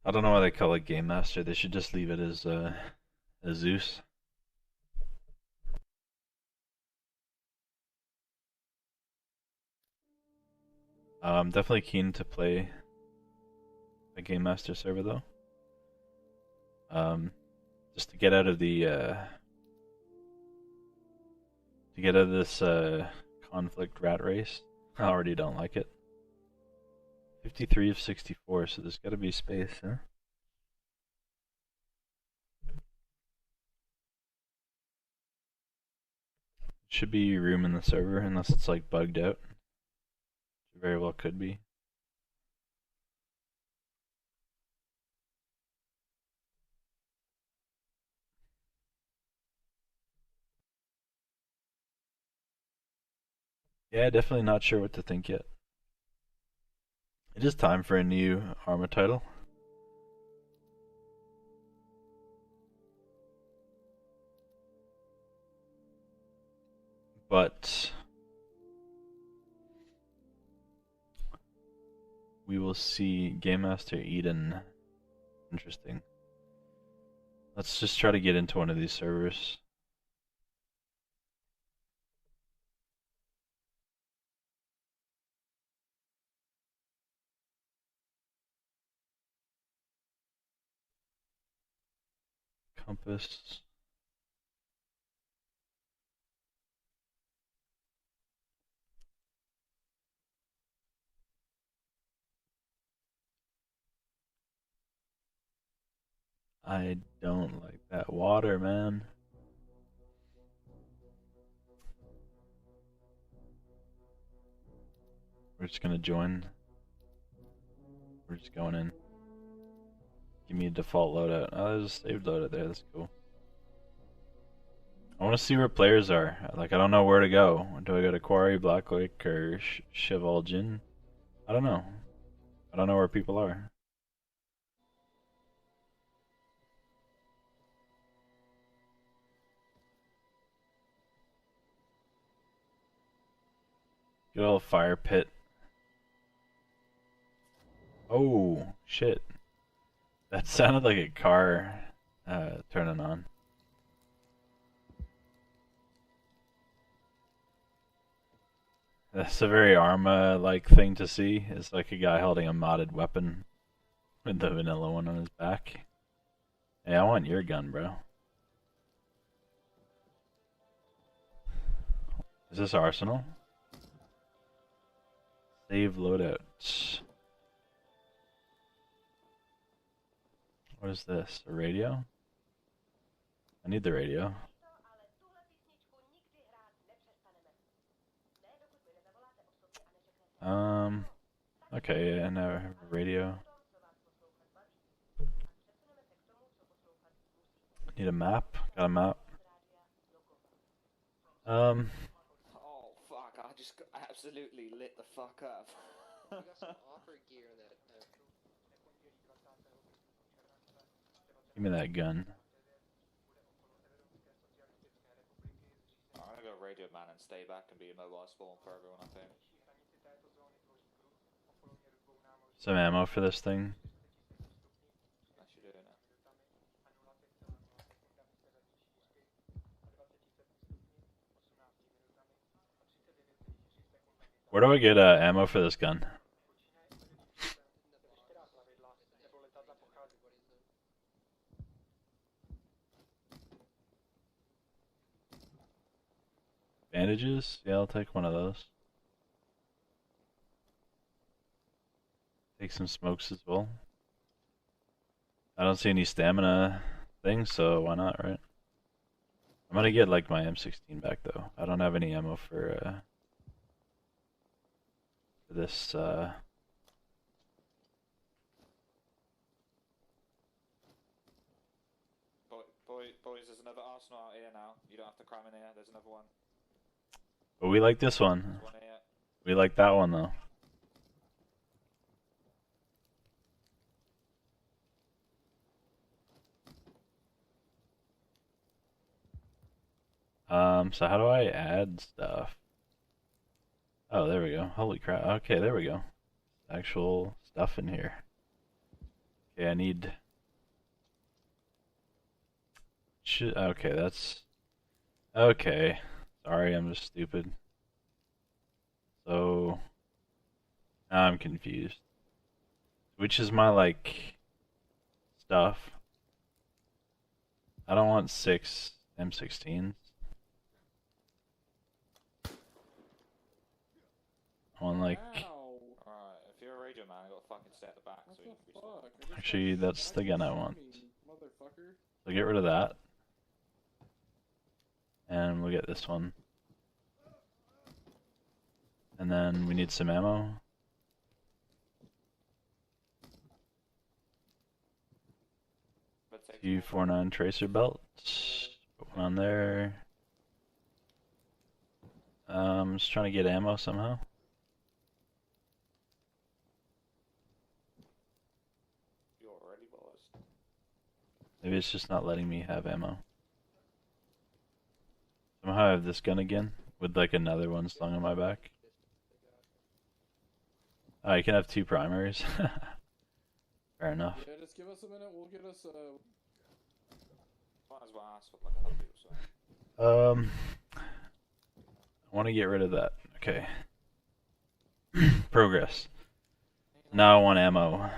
I don't know why they call it Game Master. They should just leave it as Zeus. I'm definitely keen to play a Game Master server though. Just to get out of the to get out of this conflict rat race. I already don't like it. 53 of 64, so there's gotta be space, huh? Should be room in the server unless it's like bugged out. It very well could be. Yeah, definitely not sure what to think yet. It is time for a new Arma title. But we will see. Game Master Eden. Interesting. Let's just try to get into one of these servers. Compass. I don't like that water, man. We're just gonna join. We're just going in. Give me a default loadout. Oh, there's a saved loadout there. That's cool. I want to see where players are. Like, I don't know where to go. Do I go to Quarry, Black Lake, or Chevaljin? I don't know. I don't know where people are. Good old fire pit. Oh, shit. That sounded like a car turning on. That's a very Arma-like thing to see. It's like a guy holding a modded weapon with the vanilla one on his back. Hey, I want your gun, bro. Is this Arsenal? Save loadout. What is this? A radio? I need the radio. Okay, yeah, now I have a radio. Need a map? Got a map. Oh fuck! I just got absolutely lit the fuck up. You got some offer gear in that. Give me that gun. I'm gonna go radio man and stay back and be a mobile spawn for everyone, I think. Some ammo for this thing. Unless you're doing it. Where do I get ammo for this gun? Bandages? Yeah, I'll take one of those. Take some smokes as well. I don't see any stamina things, so why not, right? I'm gonna get like my M16 back though. I don't have any ammo for this Boys, there's another arsenal out here now. You don't have to cram in here. There's another one. But we like this one. There's one here. We like that one though. So how do I add stuff? Oh, there we go. Holy crap. Okay, there we go. Actual stuff in here. Okay, I need... Okay, that's... Okay. Sorry, I'm just stupid. So... Now I'm confused. Which is my, like... stuff? I don't want 6 M16s. I want, like... Ow. Alright, if you're a radio man, I gotta fucking stay at the back so you can be Fuck. Actually, that's the gun I want. Motherfucker. So get rid of that. And we'll get this one. And then we need some ammo. U49 tracer belt. Put one on there. I'm just trying to get ammo somehow. You already buzzed. Maybe it's just not letting me have ammo. Somehow I have this gun again, with like another one slung on my back. Oh, you can have 2 primaries. Fair enough. Yeah, just give us a minute. We'll get us Might as well ask for like a Humvee or something. I want to get rid of that. Okay. Progress. Now I want ammo.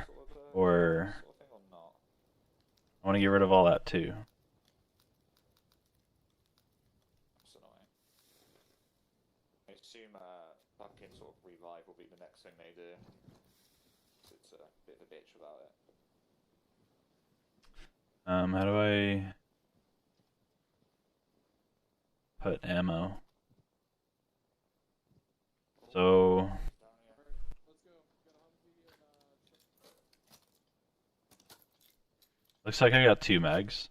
Or Sort of thing or not? I want to get rid of all that too. That's annoying. I assume fucking sort of revive will be the next thing they do. 'Cause it's a bit of a bitch about it. How do I put ammo? So let's go. Got a Humvee and looks like I got 2 mags.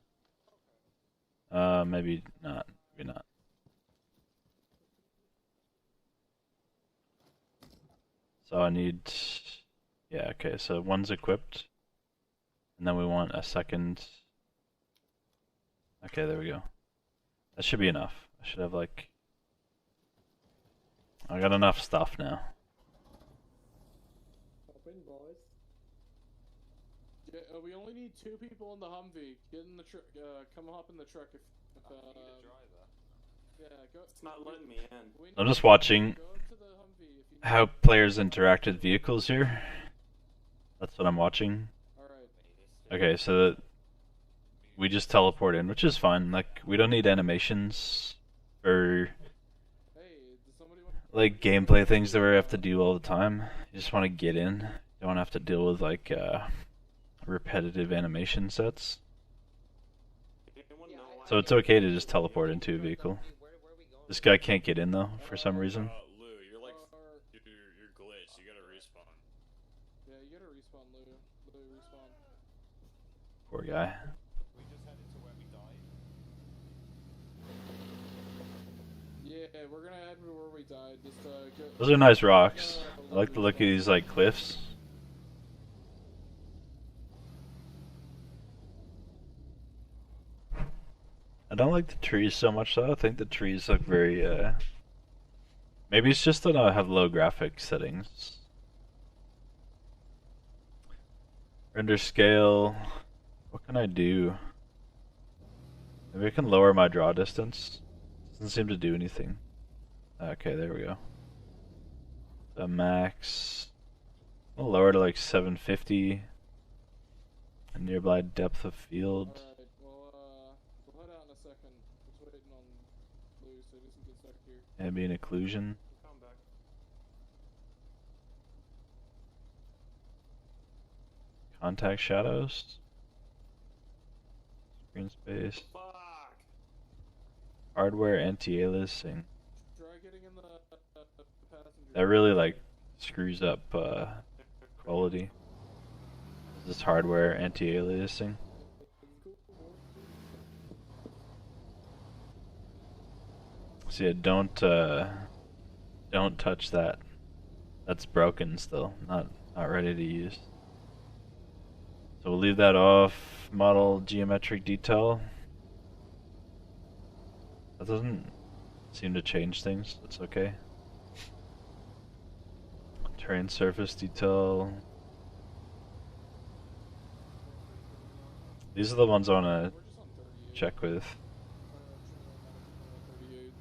Maybe not. Maybe not. So I need, yeah, okay, so one's equipped, and then we want a second. Okay, there we go. That should be enough. I should have like, I got enough stuff now. Hop in, boys. Yeah, we only need 2 people in the Humvee. Get in the truck. Come hop in the truck if. Be the driver. Yeah, go. It's not letting me in. we I'm need- just watching Go up to the Humvee if you. how players interact with vehicles here. That's what I'm watching. All right. Okay, so that we just teleport in, which is fine. Like, we don't need animations or Hey, does somebody want? like gameplay things that we have to do all the time. You just want to get in. You don't have to deal with like repetitive animation sets. Anyone know why So it's okay to just teleport into a vehicle. This guy can't get in though, for some reason. Lou, you're like, Or- you're glitched. You gotta respawn. Yeah, you gotta respawn, Lou. Lou, respawn. Poor guy. We just headed to where we died. Yeah, we're gonna head to where we died. Just go. Those are nice rocks. I like the look of these like cliffs. I don't like the trees so much though. I think the trees look very maybe it's just that I have low graphic settings. Render scale. What can I do? Maybe I can lower my draw distance. Doesn't seem to do anything. Okay, there we go. The max. I'll lower to like 750. A nearby depth of field. Alright, we'll head out in a second. Just waiting on Lou so he doesn't get stuck here. Ambient occlusion. come back? Contact shadows. Screen space. Fuck! Hardware anti-aliasing. Try getting in the passenger. That really like screws up quality. This hardware anti-aliasing. So yeah, don't touch that. That's broken still, not ready to use. So we'll leave that off. Model geometric detail. That doesn't seem to change things. That's okay. Terrain surface detail. These are the ones I want We're to just on 38. check with. 38.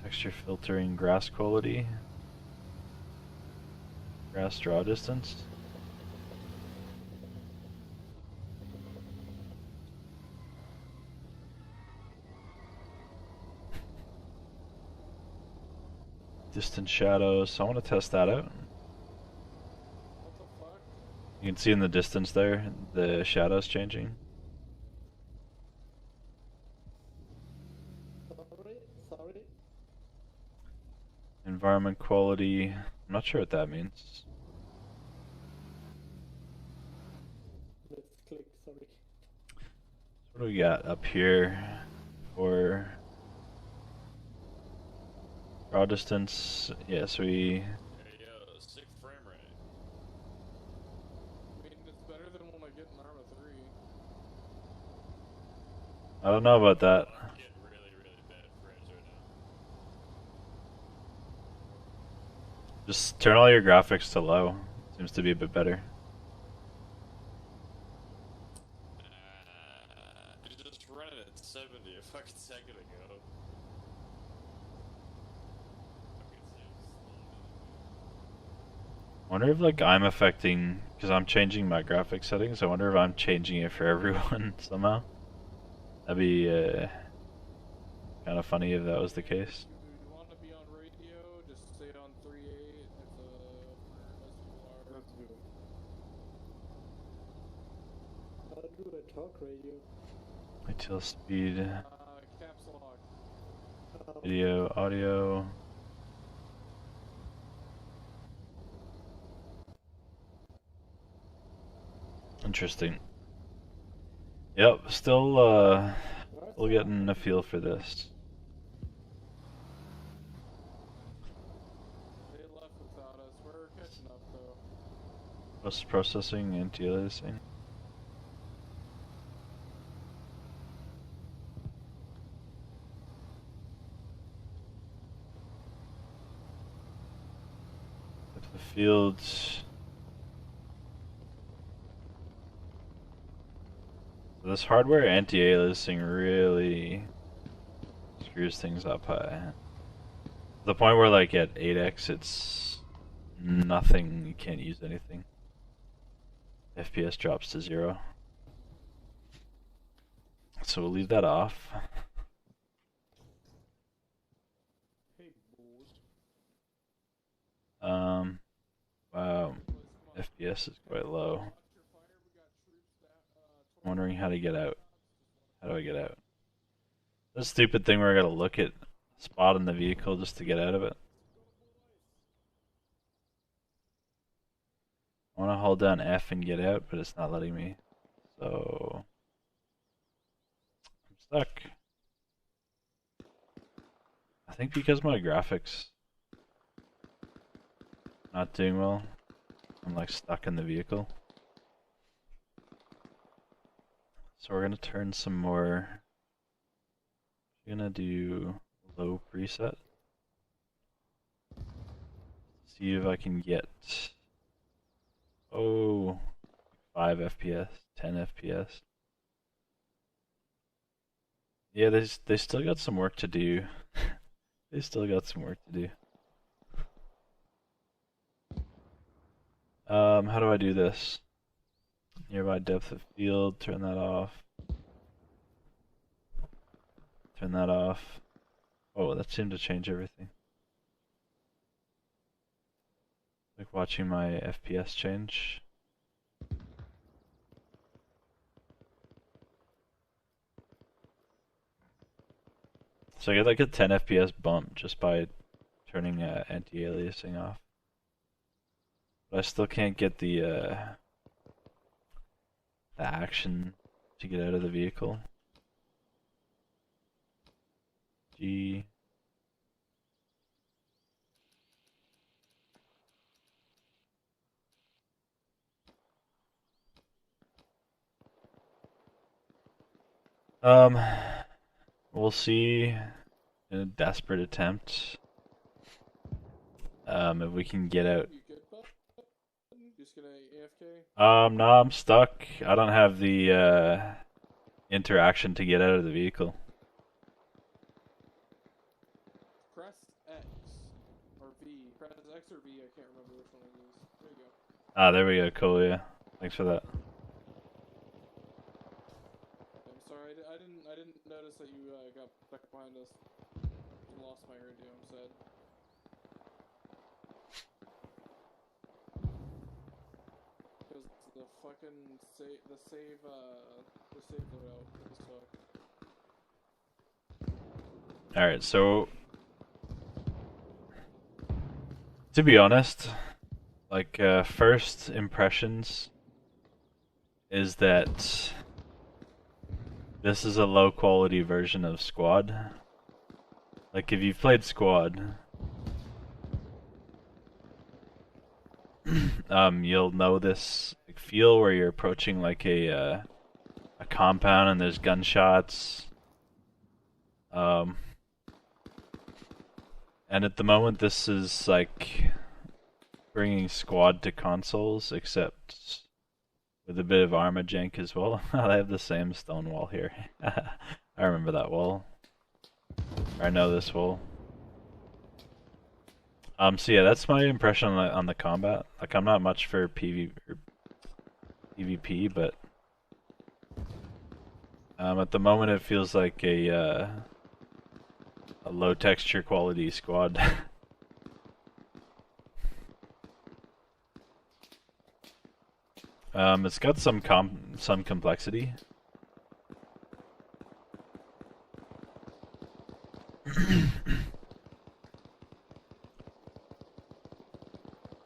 Texture filtering, grass quality. Grass draw distance. Distant shadows. I want to test that out. What the fuck? You can see in the distance there, the shadows changing. Sorry. Environment quality. I'm not sure what that means. Let's click, sorry. What do we got up here for Draw distance. Yes, we. Hey yo, 6 frame rate. I mean, it's better than when I get in Arma 3. I don't know about that. I'm getting really, really bad frames right now. Just turn all your graphics to low. Seems to be a bit better. You just ran it at 70 a fucking second ago. I wonder if like I'm affecting, because I'm changing my graphic settings. I wonder if I'm changing it for everyone somehow. That'd be kind of funny if that was the case. If you want to be on radio, just stay on 3.8 for SVR. How do I talk radio? Retail speed, Caps lock. video, audio. Interesting. Yep, still getting a feel for this. They left without us. We're catching up though. Post-processing, anti-aliasing. Depth of field. This hardware anti-aliasing really screws things up high. The point where like at 8x it's nothing, you can't use anything. FPS drops to 0. So we'll leave that off. Hey, boys. Wow, FPS is quite low. I'm wondering how to get out. How do I get out? That stupid thing where I gotta look at a spot in the vehicle just to get out of it. I wanna hold down F and get out, but it's not letting me. So I'm stuck. I think because my graphics not doing well, I'm like stuck in the vehicle. So we're gonna turn some more. We're gonna do low preset. See if I can get 5 FPS, 10 FPS. Yeah, they still got some work to do. They still got some work to do. How do I do this? Nearby depth of field, turn that off. Turn that off. Oh, that seemed to change everything. Like watching my FPS change. So I get like a 10 FPS bump just by turning anti-aliasing off. But I still can't get the action to get out of the vehicle. G. We'll see in a desperate attempt if we can get out. You good, bud? Just gonna AFK? No, I'm stuck. I don't have the interaction to get out of the vehicle. Press X or V. Press X or V. I can't remember which one it is. There you go. Ah, there we go. Cool. Yeah. Thanks for that. I'm sorry. I didn't notice that you got back behind us. You lost my radio. I'm sad. Because the fucking the save loadout is fucked. Alright, so to be honest, like first impressions is that this is a low quality version of Squad. Like if you've played Squad, you'll know this like, feel where you're approaching like a compound and there's gunshots. And at the moment, this is like bringing squad to consoles, except with a bit of Arma jank as well. They have the same stone wall here. I remember that wall. I know this wall. So yeah, that's my impression on the combat. Like, I'm not much for PvP, but at the moment it feels like a low texture quality squad. It's got some complexity.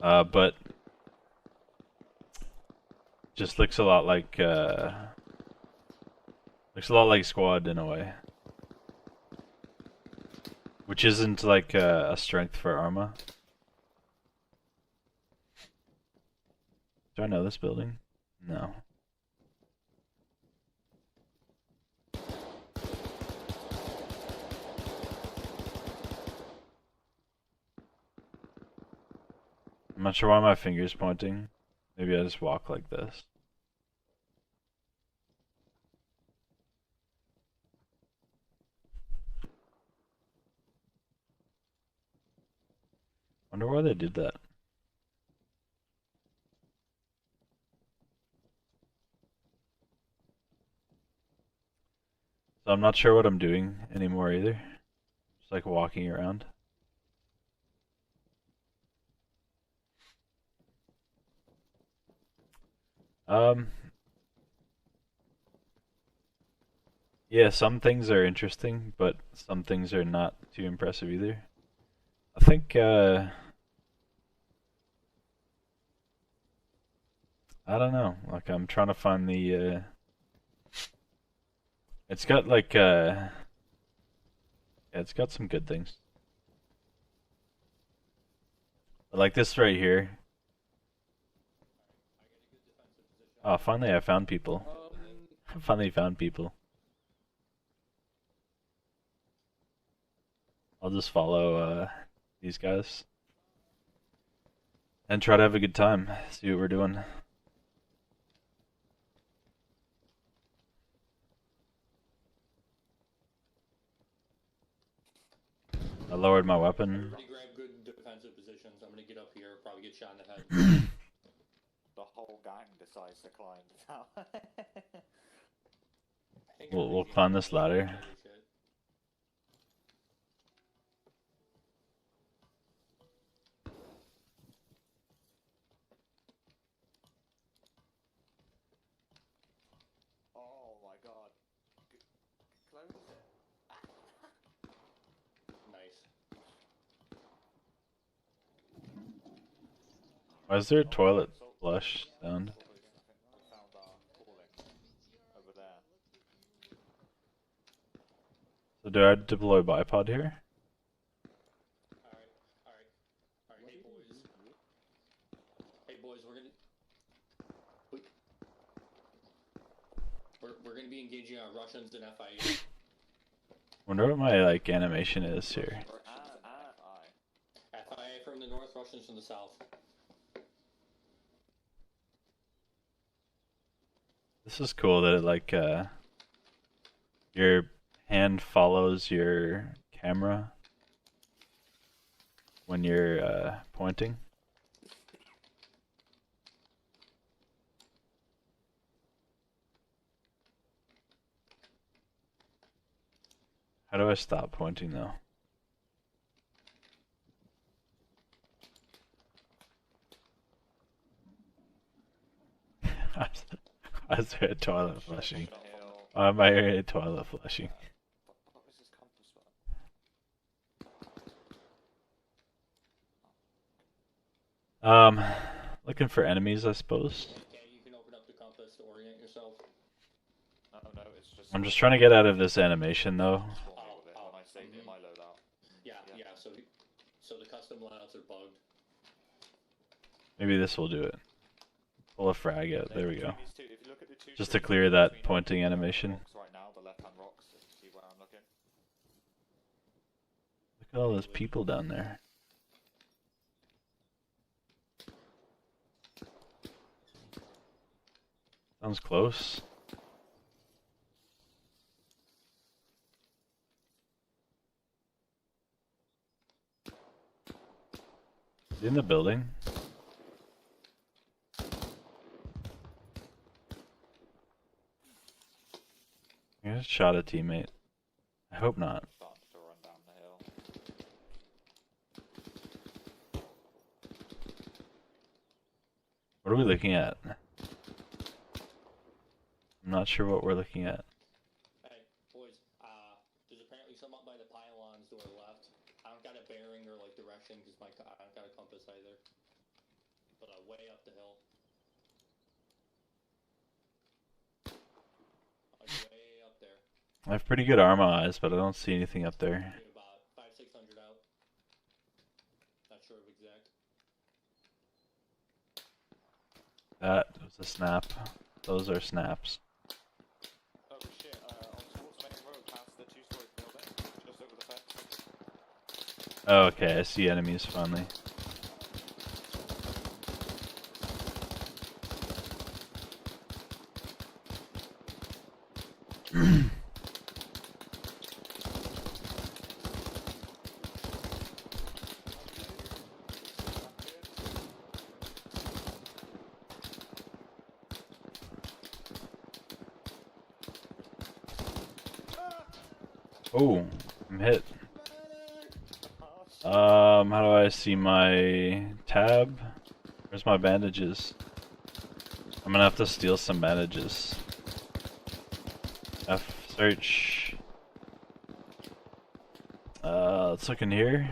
But just looks a lot like Squad in a way, which isn't like a strength for Arma. Do I know this building? No. I'm not sure why my finger's pointing. Maybe I just walk like this. Wonder why they did that. So I'm not sure what I'm doing anymore either. Just like walking around. Yeah, some things are interesting, but some things are not too impressive either. I think, I don't know, like I'm trying to find the, it's got like, yeah, it's got some good things. Like this right here. Oh, finally I found people. I finally found people. I'll just follow these guys and try to have a good time. See what we're doing. I lowered my weapon. Everybody grab good defensive positions. I'm gonna get up here, probably get shot in the head. The whole gang decides to climb the tower. We'll climb this ladder. Oh my god. Close it. Nice. Why is there a toilet flush sound? I found our calling over there. So do I deploy bipod here? Alright, hey boys, we're gonna be engaging our Russians and FIA. Wonder what my like animation is here. FIA from the north, Russians from the south. This is cool that it like your hand follows your camera when you're pointing. How do I stop pointing though? Why is there a toilet flushing? Why am I hearing a toilet flushing? What was this compass button? Looking for enemies, I suppose. Yeah, you can open up the compass to orient yourself. No, it's just. I'm just trying to get out of this animation though. When I saved it in my loadout. Yeah, so the custom layouts are bugged. Maybe this will do it. Pull a frag out. There we go. These two, if you look at the two Just to trees clear that between pointing the animation. rocks right now, the left-hand rocks, if you see where I'm looking. Look at all those people down there. Sounds close. Is he in the building? I just shot a teammate. I hope not. Starting to run down the hill. What are we looking at? I'm not sure what we're looking at. Hey, boys, there's apparently some up by the pylons to our left. I don't got a bearing or like direction because I don't got a compass either. But way up the hill. Like way up there. I have pretty good Arma eyes, but I don't see anything up there. Maybe about 500-600 out. Not sure of exact. That was a snap. Those are snaps. Oh shit, on towards main road past the two-story building, just over the fence. Oh, okay, I see enemies finally. Oh, I'm hit. How do I see my tab? Where's my bandages? I'm gonna have to steal some bandages. F search. Let's look in here.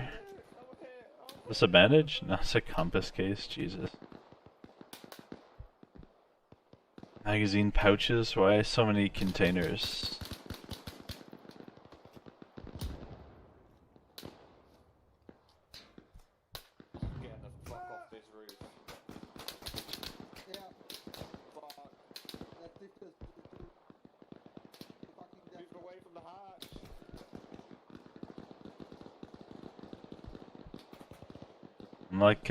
Is this a bandage? No, it's a compass case, Jesus. Magazine pouches? Why so many containers? Getting the fuck off this roof. Yeah. Fuck. That thing just fucking Move away from the hatch. I'm like,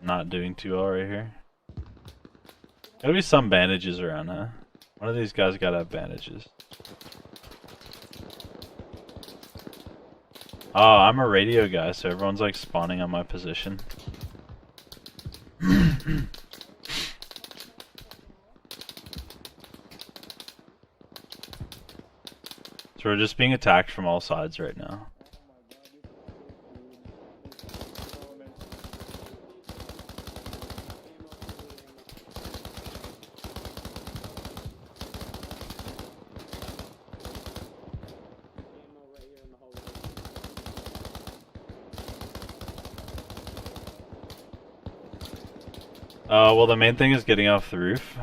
not doing too well right here. Gotta be some bandages around, huh? One of these guys gotta have bandages. Oh, I'm a radio guy, so everyone's like spawning on my position. So we're just being attacked from all sides right now. Well, the main thing is getting off the roof.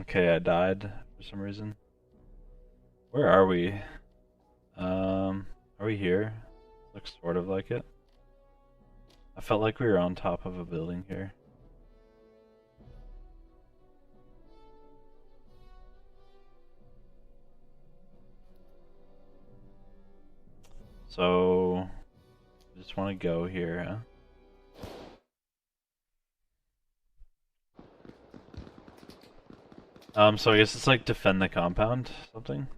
Okay, I died for some reason. Where are we? Are we here? Looks sort of like it. I felt like we were on top of a building here. So, I just want to go here, huh? So I guess it's like defend the compound, something?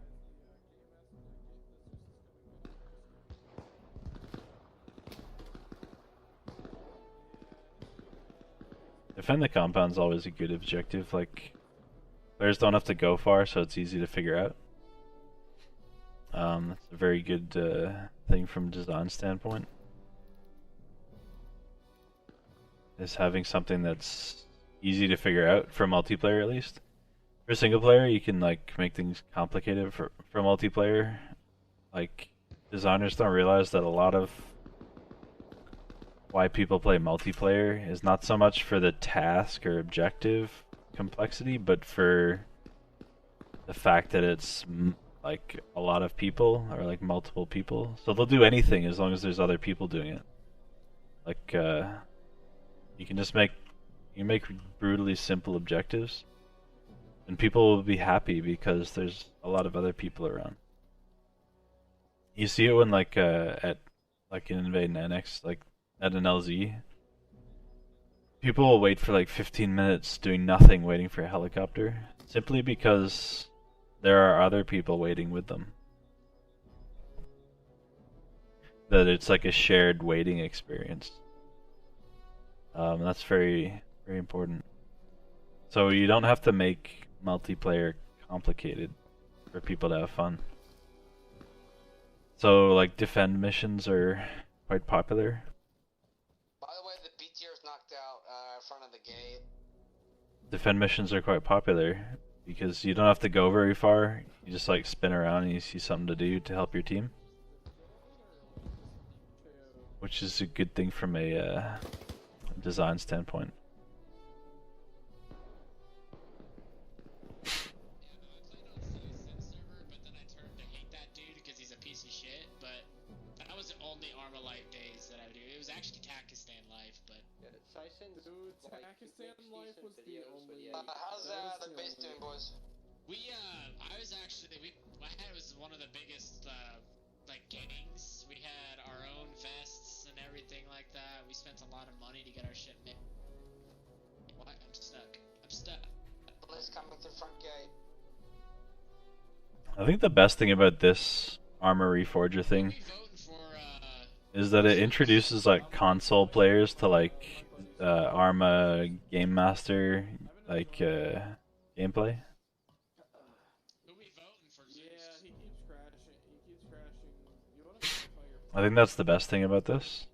Defend the compound's always a good objective, like, players don't have to go far, so it's easy to figure out. That's a very good thing from a design standpoint. Is having something that's easy to figure out, for multiplayer at least. For single player, you can like make things complicated. For multiplayer, like designers don't realize that a lot of why people play multiplayer is not so much for the task or objective complexity, but for the fact that it's like a lot of people or like multiple people. So they'll do anything as long as there's other people doing it. Like you can just make brutally simple objectives, and people will be happy because there's a lot of other people around. You see it when like at like in Invade and Annex, like at an LZ, people will wait for like 15 minutes doing nothing, waiting for a helicopter, simply because there are other people waiting with them. That it's like a shared waiting experience. That's very, very important. So you don't have to make multiplayer complicated for people to have fun. So like defend missions are quite popular. By the way, the BTR is knocked out in front of the gate. Defend missions are quite popular because you don't have to go very far. You just like spin around and you see something to do to help your team, which is a good thing from a design standpoint. Dude, Pakistan life was the only. How's the base doing, boys? I was actually, it was one of the biggest, like, gangs. We had our own vests and everything like that. We spent a lot of money to get our shit made. What? I'm stuck. Police coming through front gate. I think the best thing about this Arma Reforger thing is that it introduces like console players to like Arma Game Master like gameplay. I think that's the best thing about this,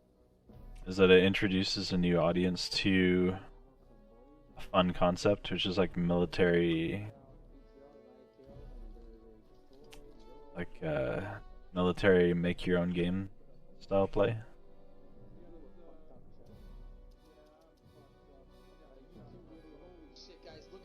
is that it introduces a new audience to a fun concept, which is like military, like military make your own game style play. Shit, guys, look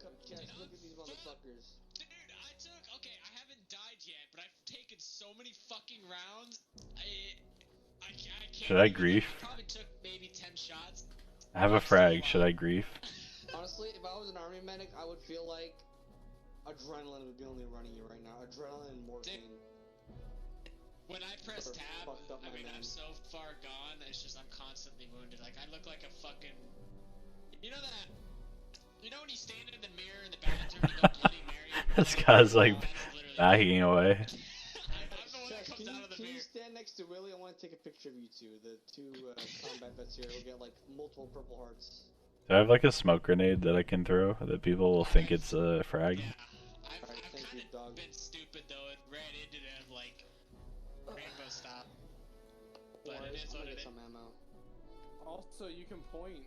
up Jets. Look at these motherfuckers. Dude, I haven't died yet, but I've taken so many fucking rounds. I can't. Should I grief? I probably took maybe 10 shots. I have a frag. Should I grief? Honestly, if I was an army medic, I would feel like adrenaline would be only running you right now. Adrenaline and morphine. When I press tab, I'm so far gone, it's just I'm constantly wounded. Like, I look like a fucking... You know that... You know when you stand in the mirror in the bathroom and you go Bloody Mary? This guy's like backing away. Can you stand next to Willie? I want to take a picture of you two. The two combat vets here will get like multiple purple hearts. Do I have like a smoke grenade that I can throw that people will think it's a frag? Yeah. I've kind of been stupid though and ran into them like rainbow style. But it is what it is. Also, you can point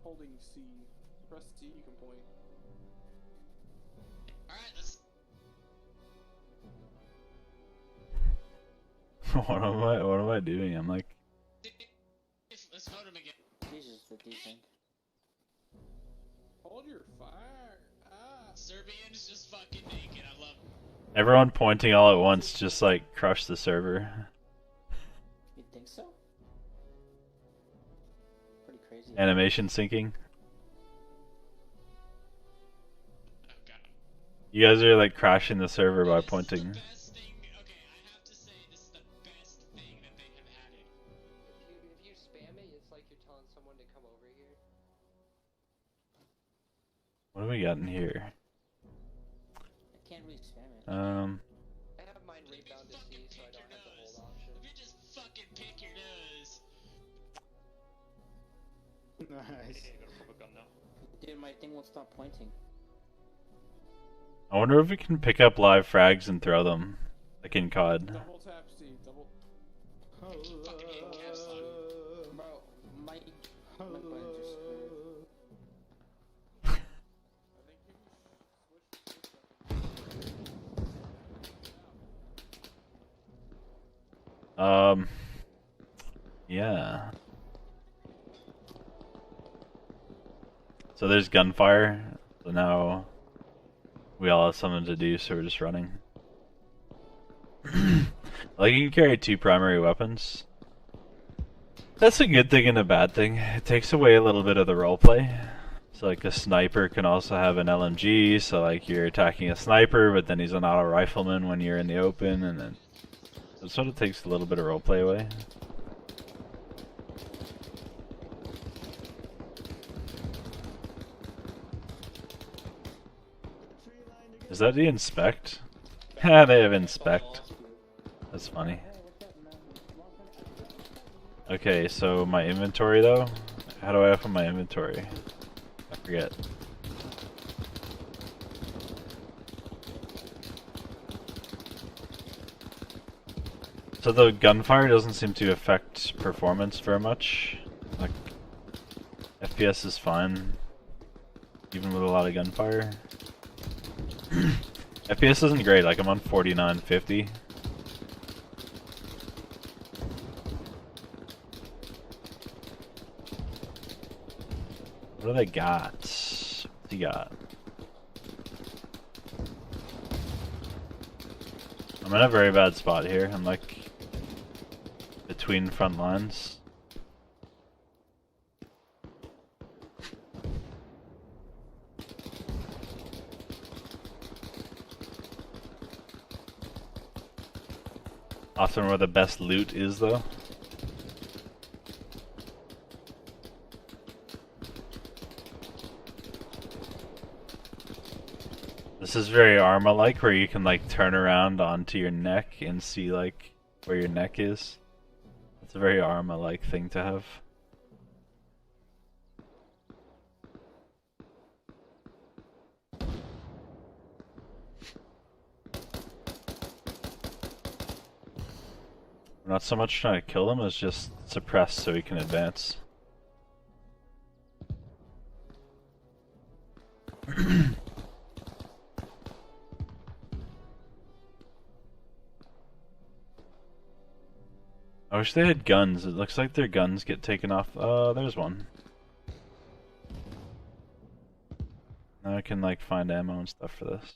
holding C. Press C, you can point. Alright, let's... What am I doing? I'm like... Let's vote him again. Jesus, what do you think? Hold your fire. Serbian's just fucking naked, I love him. Everyone pointing all at once just like crush the server. You think so? Pretty crazy. Animation syncing. You guys are like crashing the server by pointing. If you spam it, it's like you're telling someone to come over here. What do we got in here? I can't really spam it. I have mine rebound to C, so I don't have the hold option. If you just fucking pick your nose. Nice. Dude, my thing won't stop pointing. I wonder if we can pick up live frags and throw them, like in COD. Double tap C, double. Bro, my buttons are screwed. Yeah. So there's gunfire. So now we all have something to do, so we're just running. Like, you can carry 2 primary weapons. That's a good thing and a bad thing. It takes away a little bit of the roleplay. So like a sniper can also have an LMG, so like you're attacking a sniper, but then he's an auto rifleman when you're in the open, and then it sort of takes a little bit of roleplay away. Is that the inspect? Yeah, they have inspect. That's funny. Okay, so my inventory though? How do I open my inventory? I forget. So the gunfire doesn't seem to affect performance very much. Like, FPS is fine, even with a lot of gunfire. FPS isn't great, like I'm on 4950. What do they got? What's he got? I'm in a very bad spot here. I'm like between front lines. Often where the best loot is though. This is very Arma-like, where you can like turn around onto your neck and see like where your neck is. It's a very Arma-like thing to have. We're not so much trying to kill him as just suppress so he can advance. I wish they had guns. It looks like their guns get taken off. There's one. Now I can like find ammo and stuff for this.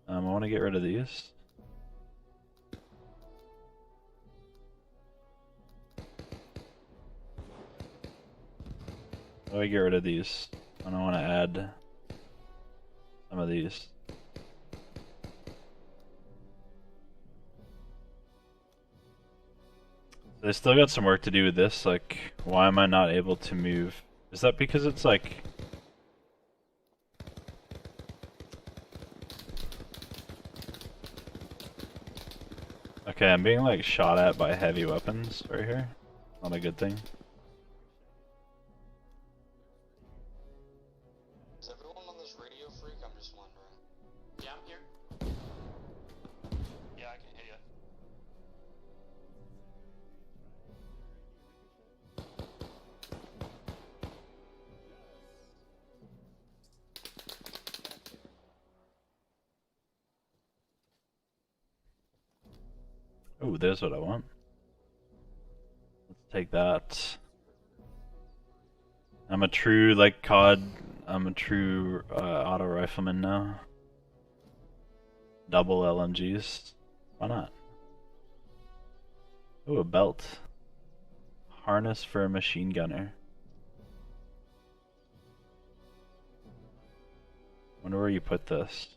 I want to get rid of these. How do I get rid of these? I don't want to add some of these. They still got some work to do with this, like, why am I not able to move? Is that because it's like... Okay, I'm being like shot at by heavy weapons right here. Not a good thing. Is everyone on this radio freak? I'm just wondering. Yeah, I'm here. Yeah, I can hear you. Oh, there's what I want. Let's take that. I'm a true, like, COD. I'm a true auto rifleman now. Double LMGs. Why not? Oh, a belt. Harness for a machine gunner. Wonder where you put this.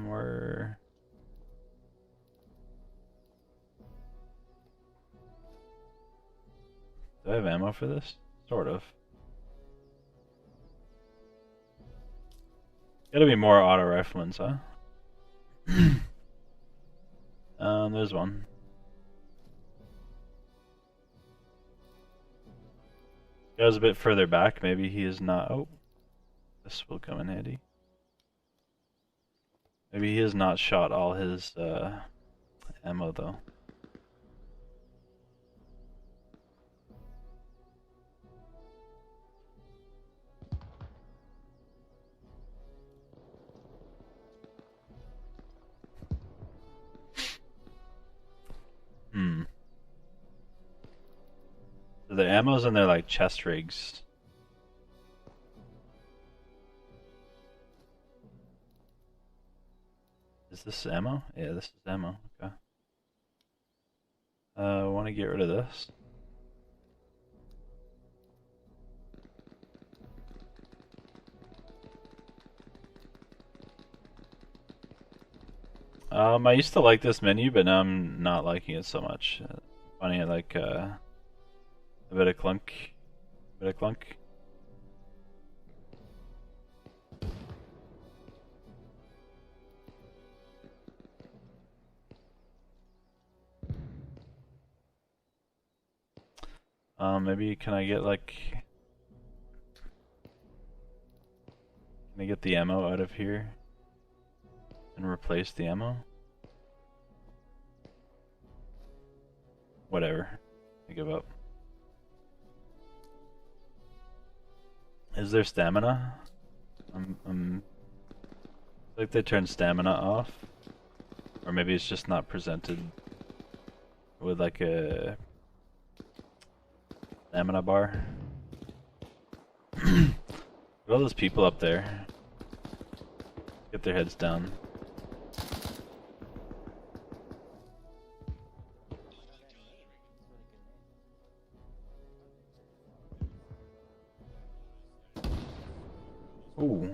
Where... Do I have ammo for this? Sort of. Gotta be more auto riflemen's, huh? There's one. Goes a bit further back, maybe he is not... Oh, this will come in handy. Maybe he has not shot all his ammo though. The ammo's in their like chest rigs. Is this ammo? Yeah, this is ammo. Okay. I want to get rid of this. I used to like this menu, but now I'm not liking it so much. Finding it like a bit of clunk, maybe can I get like, can I get the ammo out of here and replace the ammo? Whatever. I give up. Is there stamina? Like they turned stamina off, or maybe it's just not presented with like a stamina bar. Look at all those people up there. Get their heads down. Ooh.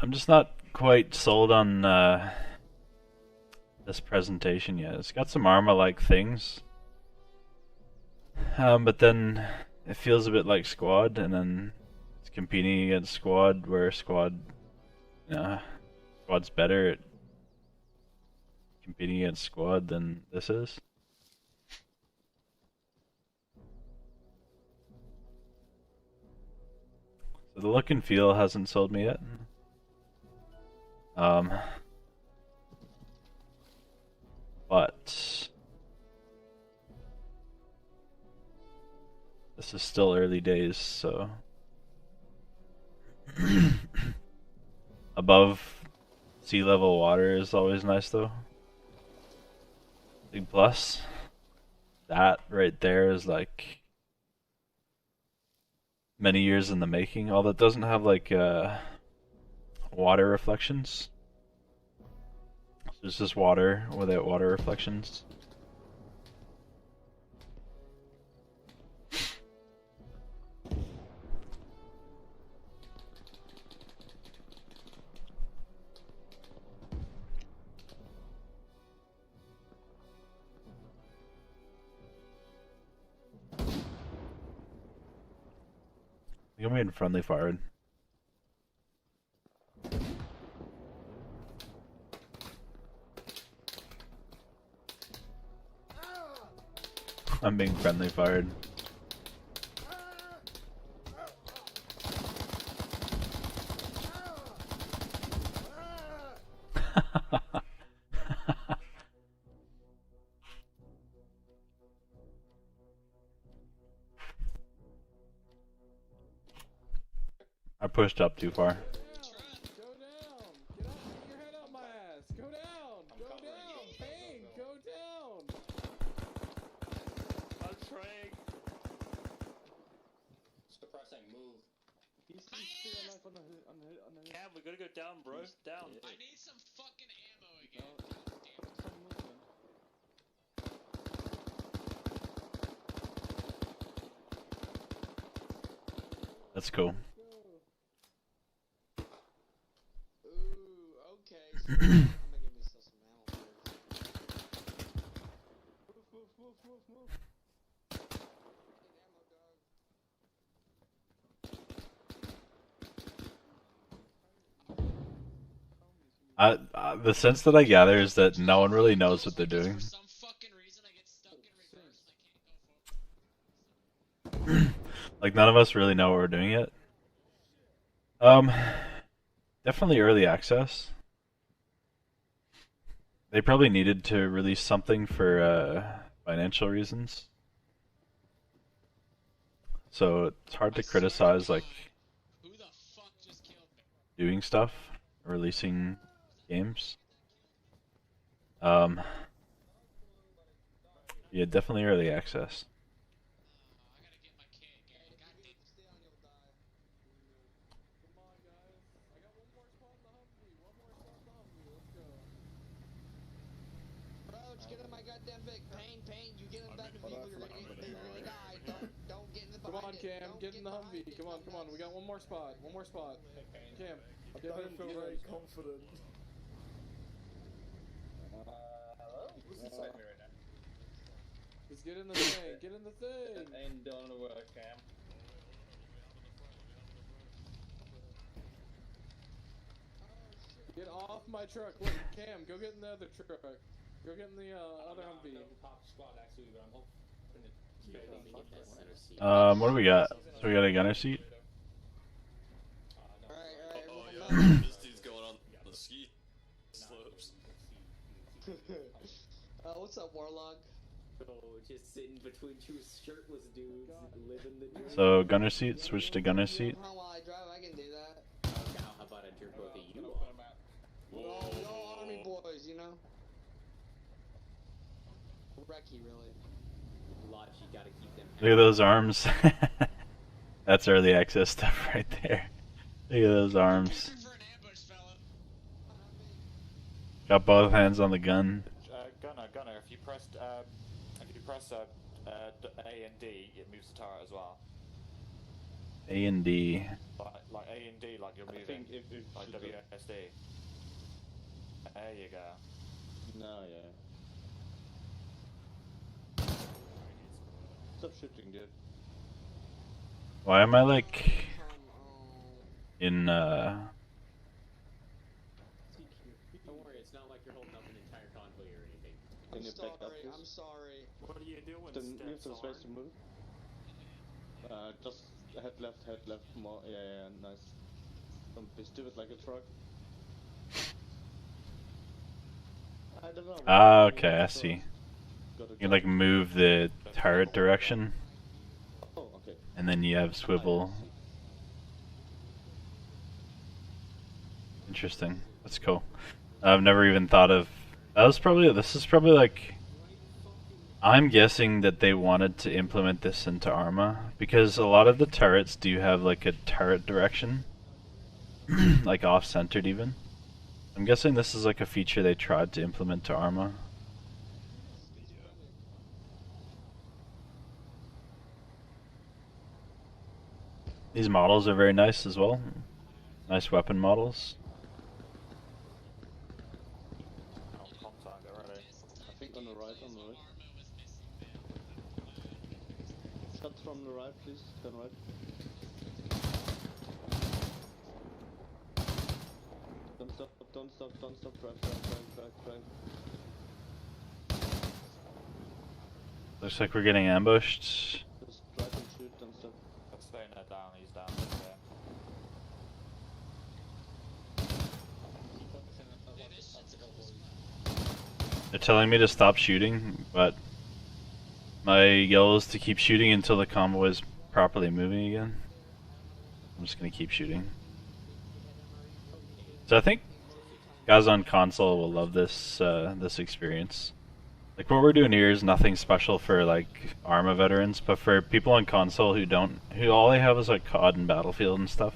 I'm just not quite sold on this presentation yet. It's got some Arma-like things, but then it feels a bit like Squad, and then it's competing against Squad, where Squad's better at competing against Squad than this is. So the look and feel hasn't sold me yet. But this is still early days, so above sea level water is always nice though. Big plus. That right there is like many years in the making. Although it doesn't have like water reflections. It's just water without water reflections. I think I'm getting friendly fired. I'm being friendly fired. I pushed up too far. Go down! Get your head out my ass! Go down! Go down! Bang! Go down! I'm trying. Suppressing, move. Cam, we gotta go down, bro. Down. I need some fucking ammo again. That's cool. Ooh, okay. So I'm gonna give myself some ammo first. Move. The sense that I gather is that no one really knows what they're doing. For some fucking reason, I get stuck in reverse and I can't go forward. Like none of us really know what we're doing yet. Um, definitely early access. They probably needed to release something for financial reasons. So it's hard to criticize like Who the fuck just killed me? doing stuff, releasing games. Yeah, definitely early access. I gotta get my kid, Gary. God damn. Come on, guys. I got one more spot in the Humvee. One more spot in the Humvee. Let's go. Roach, get in my goddamn Vic. Pain. You get in the back of the vehicle, you're gonna die. Don't get in the Come on, behind it. Cam. Don't Get in the Humvee. behind it. Come on. We got one more spot. Cam. Get in. feel Get very in. confident. Who's inside me right now? Just get in the thing. Get in the thing. Ain't doing the work, Cam. Get off my truck. Look, Cam, go get in the other truck. Go get in the other Humvee. Top squad actually, but I'm hoping What do we got? So we got a gunner seat. Alright. This dude's going on the ski slopes. What's up, Warlock? Oh, just sitting between two shirtless dudes, living the dream. So gunner seat, switch to gunner seat. While I drive, I can do that. Now, how about I jerk both of you off? We all army boys, you know? Wrecky, really. Lodge, you gotta keep them. Look at those arms. That's early access stuff right there. Look at those arms. For an ambush, fella. Got both hands on the gun. Gunner, if you press A and D, it moves the turret as well. A and D. Like A and D, like you're moving. think if like WSD. There you go. No, yeah. Stop shooting, dude. Why am I like in Don't worry, it's not like you're holding up an entire convoy or anything. Can you back up, please? I'm sorry. What are you doing, Then use some space to move. Just head left, more. Yeah, nice. Don't be stupid like a truck. I don't know. Ah, okay, I see. You like move the turret direction, Oh, okay. and then you have swivel. Interesting. That's cool. I've never even thought of. This is probably like. I'm guessing that they wanted to implement this into Arma because a lot of the turrets do have like a turret direction, like off-centered even. I'm guessing this is like a feature they tried to implement to Arma. These models are very nice as well. Nice weapon models. I think on the right. Shots from the right, please. Turn right. Don't stop. Drive. Looks like we're getting ambushed. Just drive and shoot, don't stop. Let's stay in there down, he's down there. They're telling me to stop shooting, but my goal is to keep shooting until the convoy is properly moving again. I'm just gonna keep shooting. So I think guys on console will love this this experience. Like what we're doing here is nothing special for like Arma veterans, but for people on console who all they have is like COD and Battlefield and stuff.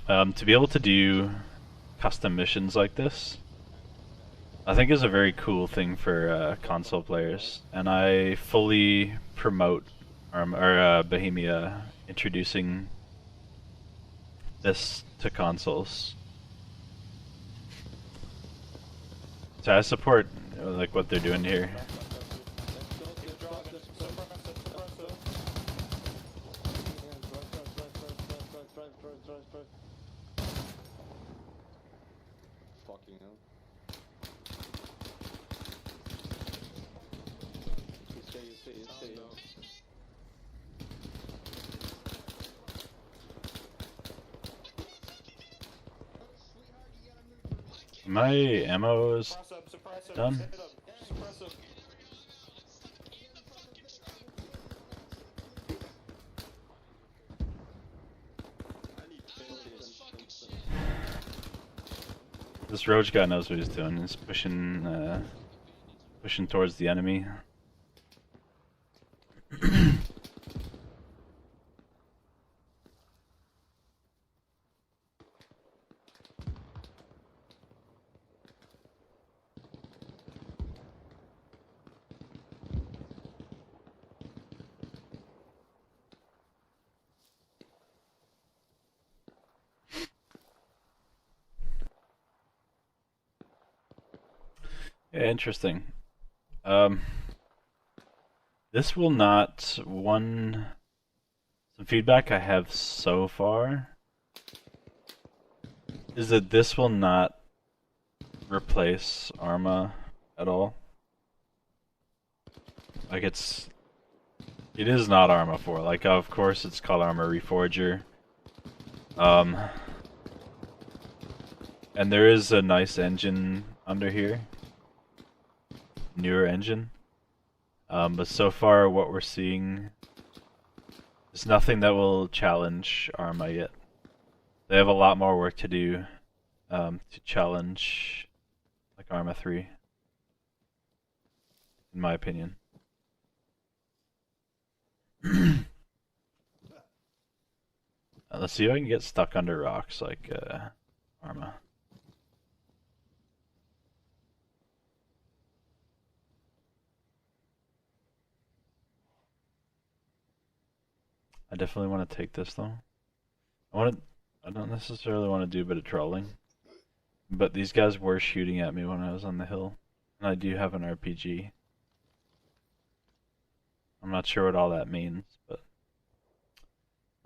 To be able to do custom missions like this, I think is a very cool thing for console players, and I fully promote Bohemia introducing this to consoles. So I support like what they're doing here. Fucking hell. You stay. My ammo is Suppress him, done. hit him, suppress him. This roach guy knows what he's doing. He's pushing towards the enemy. Yeah, interesting. This will not some feedback I have so far is that this will not replace Arma at all. Like it is not Arma 4. Like of course it's called Arma Reforger. And there is a nice engine under here. Newer engine. But so far what we're seeing is nothing that will challenge Arma yet. They have a lot more work to do to challenge like Arma 3, in my opinion. Let's see if I can get stuck under rocks like Arma. I definitely want to take this though. I don't necessarily want to do a bit of trolling, but these guys were shooting at me when I was on the hill, and I do have an RPG. I'm not sure what all that means, but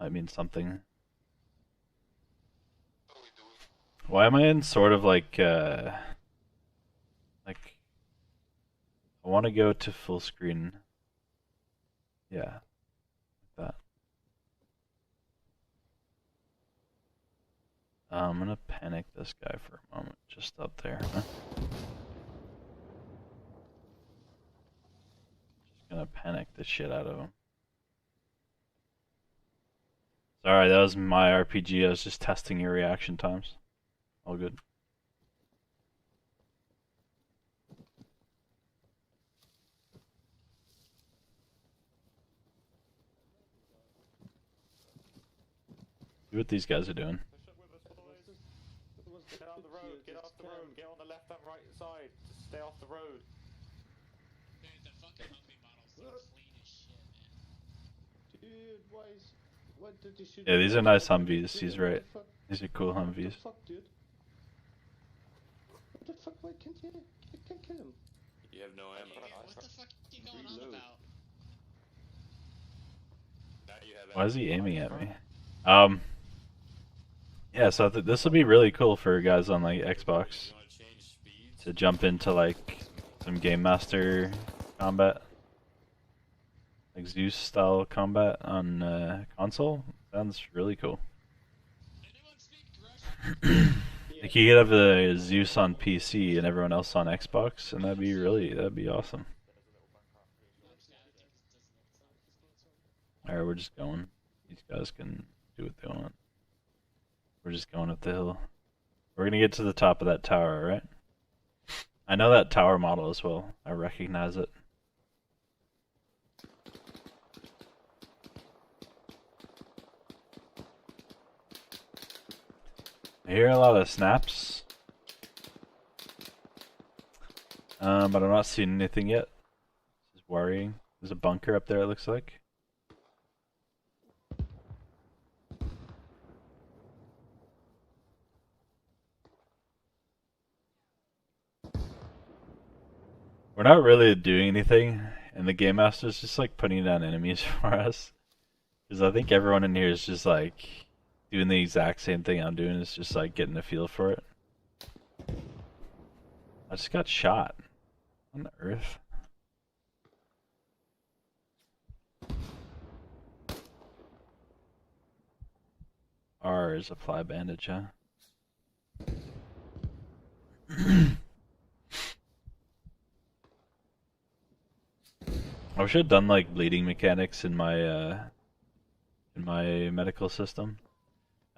might mean something. Why am I in sort of like I want to go to full screen. Yeah, like that. I'm gonna panic this guy for a moment, just up there. Huh? Just gonna panic the shit out of him. Sorry, that was my RPG. I was just testing your reaction times. All good. See what these guys are doing. Get on the road, get off the road, get on the left and right side. Just stay off the road. Dude, the fucking Humvee models look clean as shit, man. Dude, why did you shoot? Yeah, these are nice Humvees. He's right. These are cool Humvees. What the fuck, dude? What the fuck? Why can't you? I can't kill him. You have no ammo. What the fuck are you going on about? Now you have Why is he aiming at me? Yeah, so this will be really cool for guys on like Xbox to jump into like some Game Master combat, like Zeus style combat on console. Sounds really cool. Like you could have a Zeus on PC and everyone else on Xbox, and that'd be awesome. Alright, we're just going. These guys can do what they want. We're just going up the hill. We're gonna get to the top of that tower, right? I know that tower model as well. I recognize it. I hear a lot of snaps. But I'm not seeing anything yet. This is worrying. There's a bunker up there, it looks like. We're not really doing anything, and the Game Master's just like putting down enemies for us. Because I think everyone in here is just like doing the exact same thing I'm doing, is just like getting a feel for it. I just got shot. On the earth. R is apply bandage, huh? I should have done like bleeding mechanics in my medical system.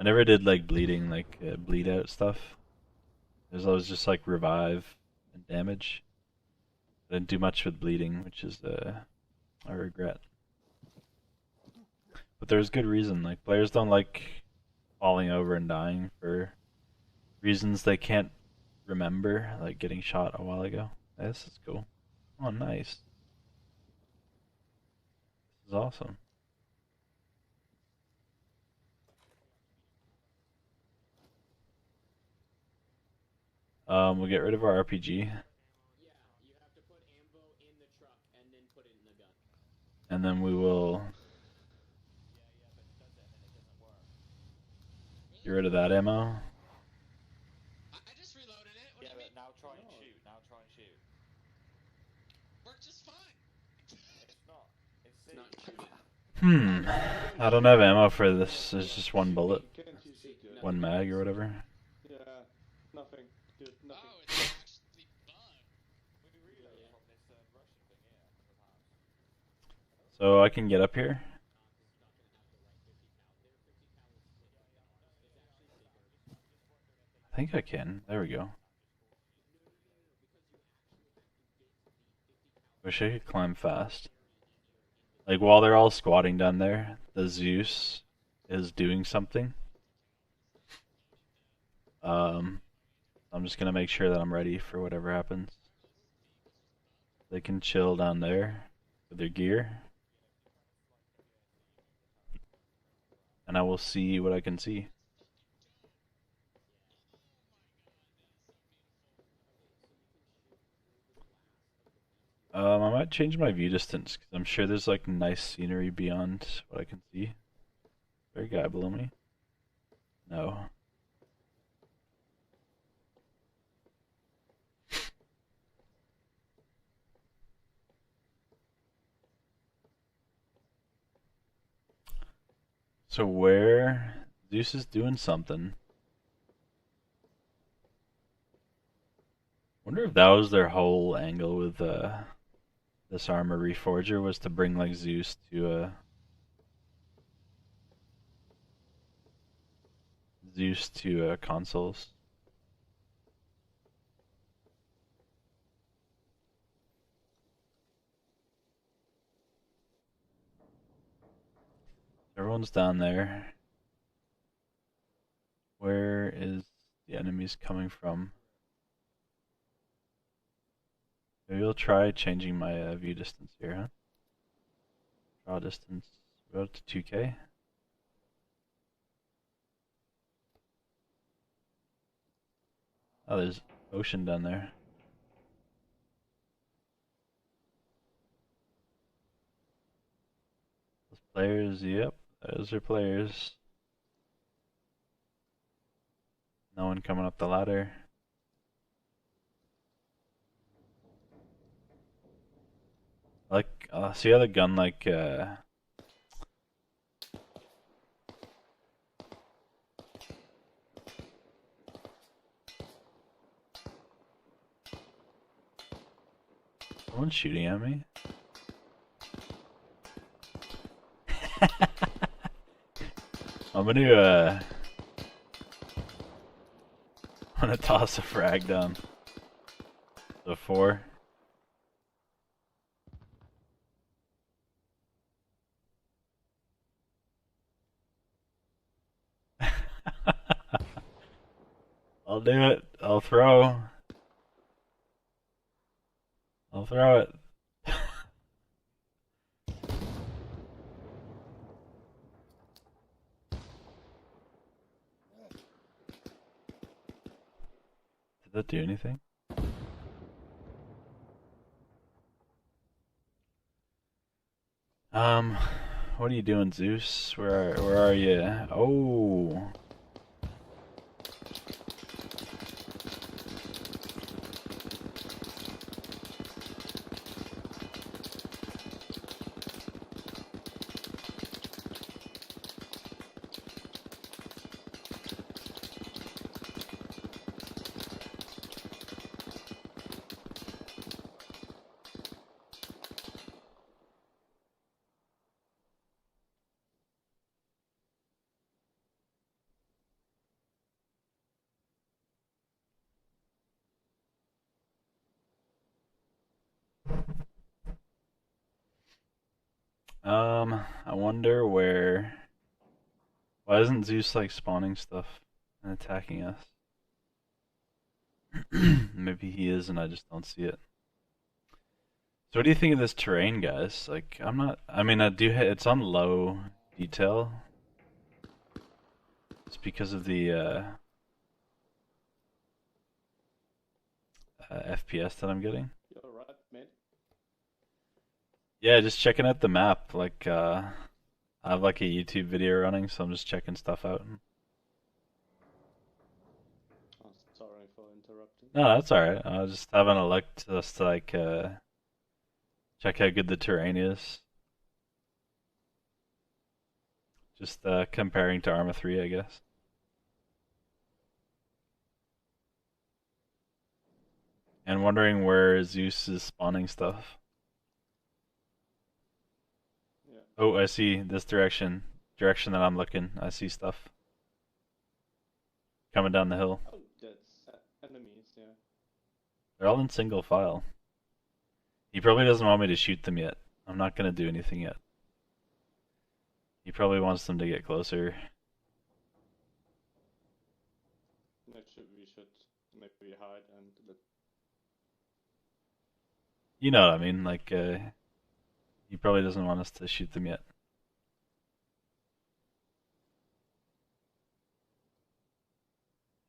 I never did like bleeding, like bleed out stuff. There's always just like revive and damage. I didn't do much with bleeding, which is a regret. But there's good reason. Like players don't like falling over and dying for reasons they can't remember, like getting shot a while ago. This is cool. Oh, nice. This is awesome. We'll get rid of our RPG. And then we will get rid of that ammo. I just reloaded it. What do you mean? Now try and shoot. Now try and shoot. Worked just fine. It's not. It's not I don't have ammo for this. There's just one bullet. One mag or whatever. Yeah, nothing. Dude, nothing. Oh, it's actually bugged. So I can get up here. I think I can. There we go. Wish I could climb fast. Like while they're all squatting down there, the Zeus is doing something. I'm just gonna make sure that I'm ready for whatever happens. They can chill down there with their gear. And I will see what I can see. I might change my view distance because I'm sure there's like nice scenery beyond what I can see. Is there a guy below me? No. So where Zeus is doing something. Wonder if that was their whole angle with this Arma Reforger, was to bring like Zeus to consoles. Everyone's down there. Where is the enemies coming from? Maybe we'll try changing my view distance here, huh? Draw distance. Go to 2K. Oh, there's ocean down there. Those players, yep, those are players. No one coming up the ladder. Like, see how the gun like someone's shooting at me. I'm gonna toss a frag down. The 4. I'll do it. I'll throw. I'll throw it. Did that do anything? What are you doing, Zeus? Where are you? Oh. I wonder where. Why isn't Zeus like spawning stuff and attacking us? Maybe he is and I just don't see it. So what do you think of this terrain, guys? Like, I'm not. I mean, I do. It's on low detail. It's because of the FPS that I'm getting. You're right, mate. Yeah, just checking out the map. Like, I have like a YouTube video running, so I'm just checking stuff out. Oh, sorry for interrupting. No, that's alright. I was just having a look to just like check how good the terrain is. Just comparing to Arma 3, I guess. And wondering where Zeus is spawning stuff. Yeah. Oh, I see this direction. Direction that I'm looking. I see stuff. Coming down the hill. Oh, that's enemies, yeah. They're all in single file. He probably doesn't want me to shoot them yet. I'm not gonna do anything yet. He probably wants them to get closer. We should maybe hide and let. You know what I mean? Like, he probably doesn't want us to shoot them yet.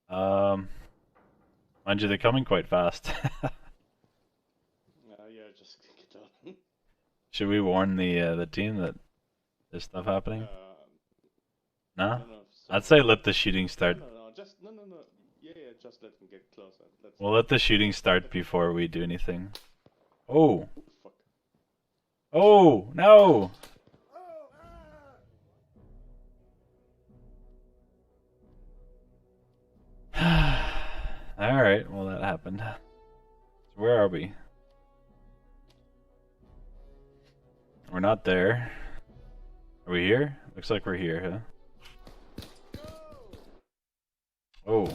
Mind you, they're coming quite fast. Yeah, just kick it up. Should we warn the team that there's stuff happening? No? I'd say let the shooting start. No, just no. Yeah, just let them get closer. We'll let the shooting start before we do anything. Oh! Fuck. Oh, no! Alright, well that happened. So where are we? We're not there. Are we here? Looks like we're here, huh? Oh.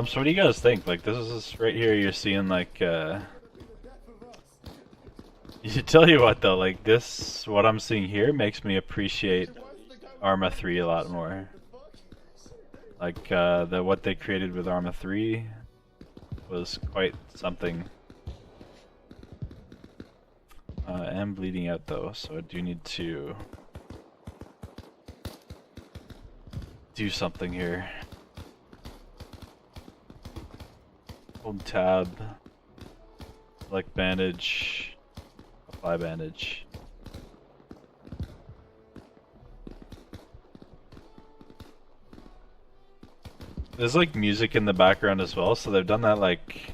So what do you guys think? Like, this is right here, you're seeing, like, you tell you what, though, like, this, what I'm seeing here makes me appreciate Arma 3 a lot more. Like, what they created with Arma 3 was quite something. I am bleeding out, though, so I do need to do something here. Hold tab, select bandage, apply bandage. There's like music in the background as well, so they've done that like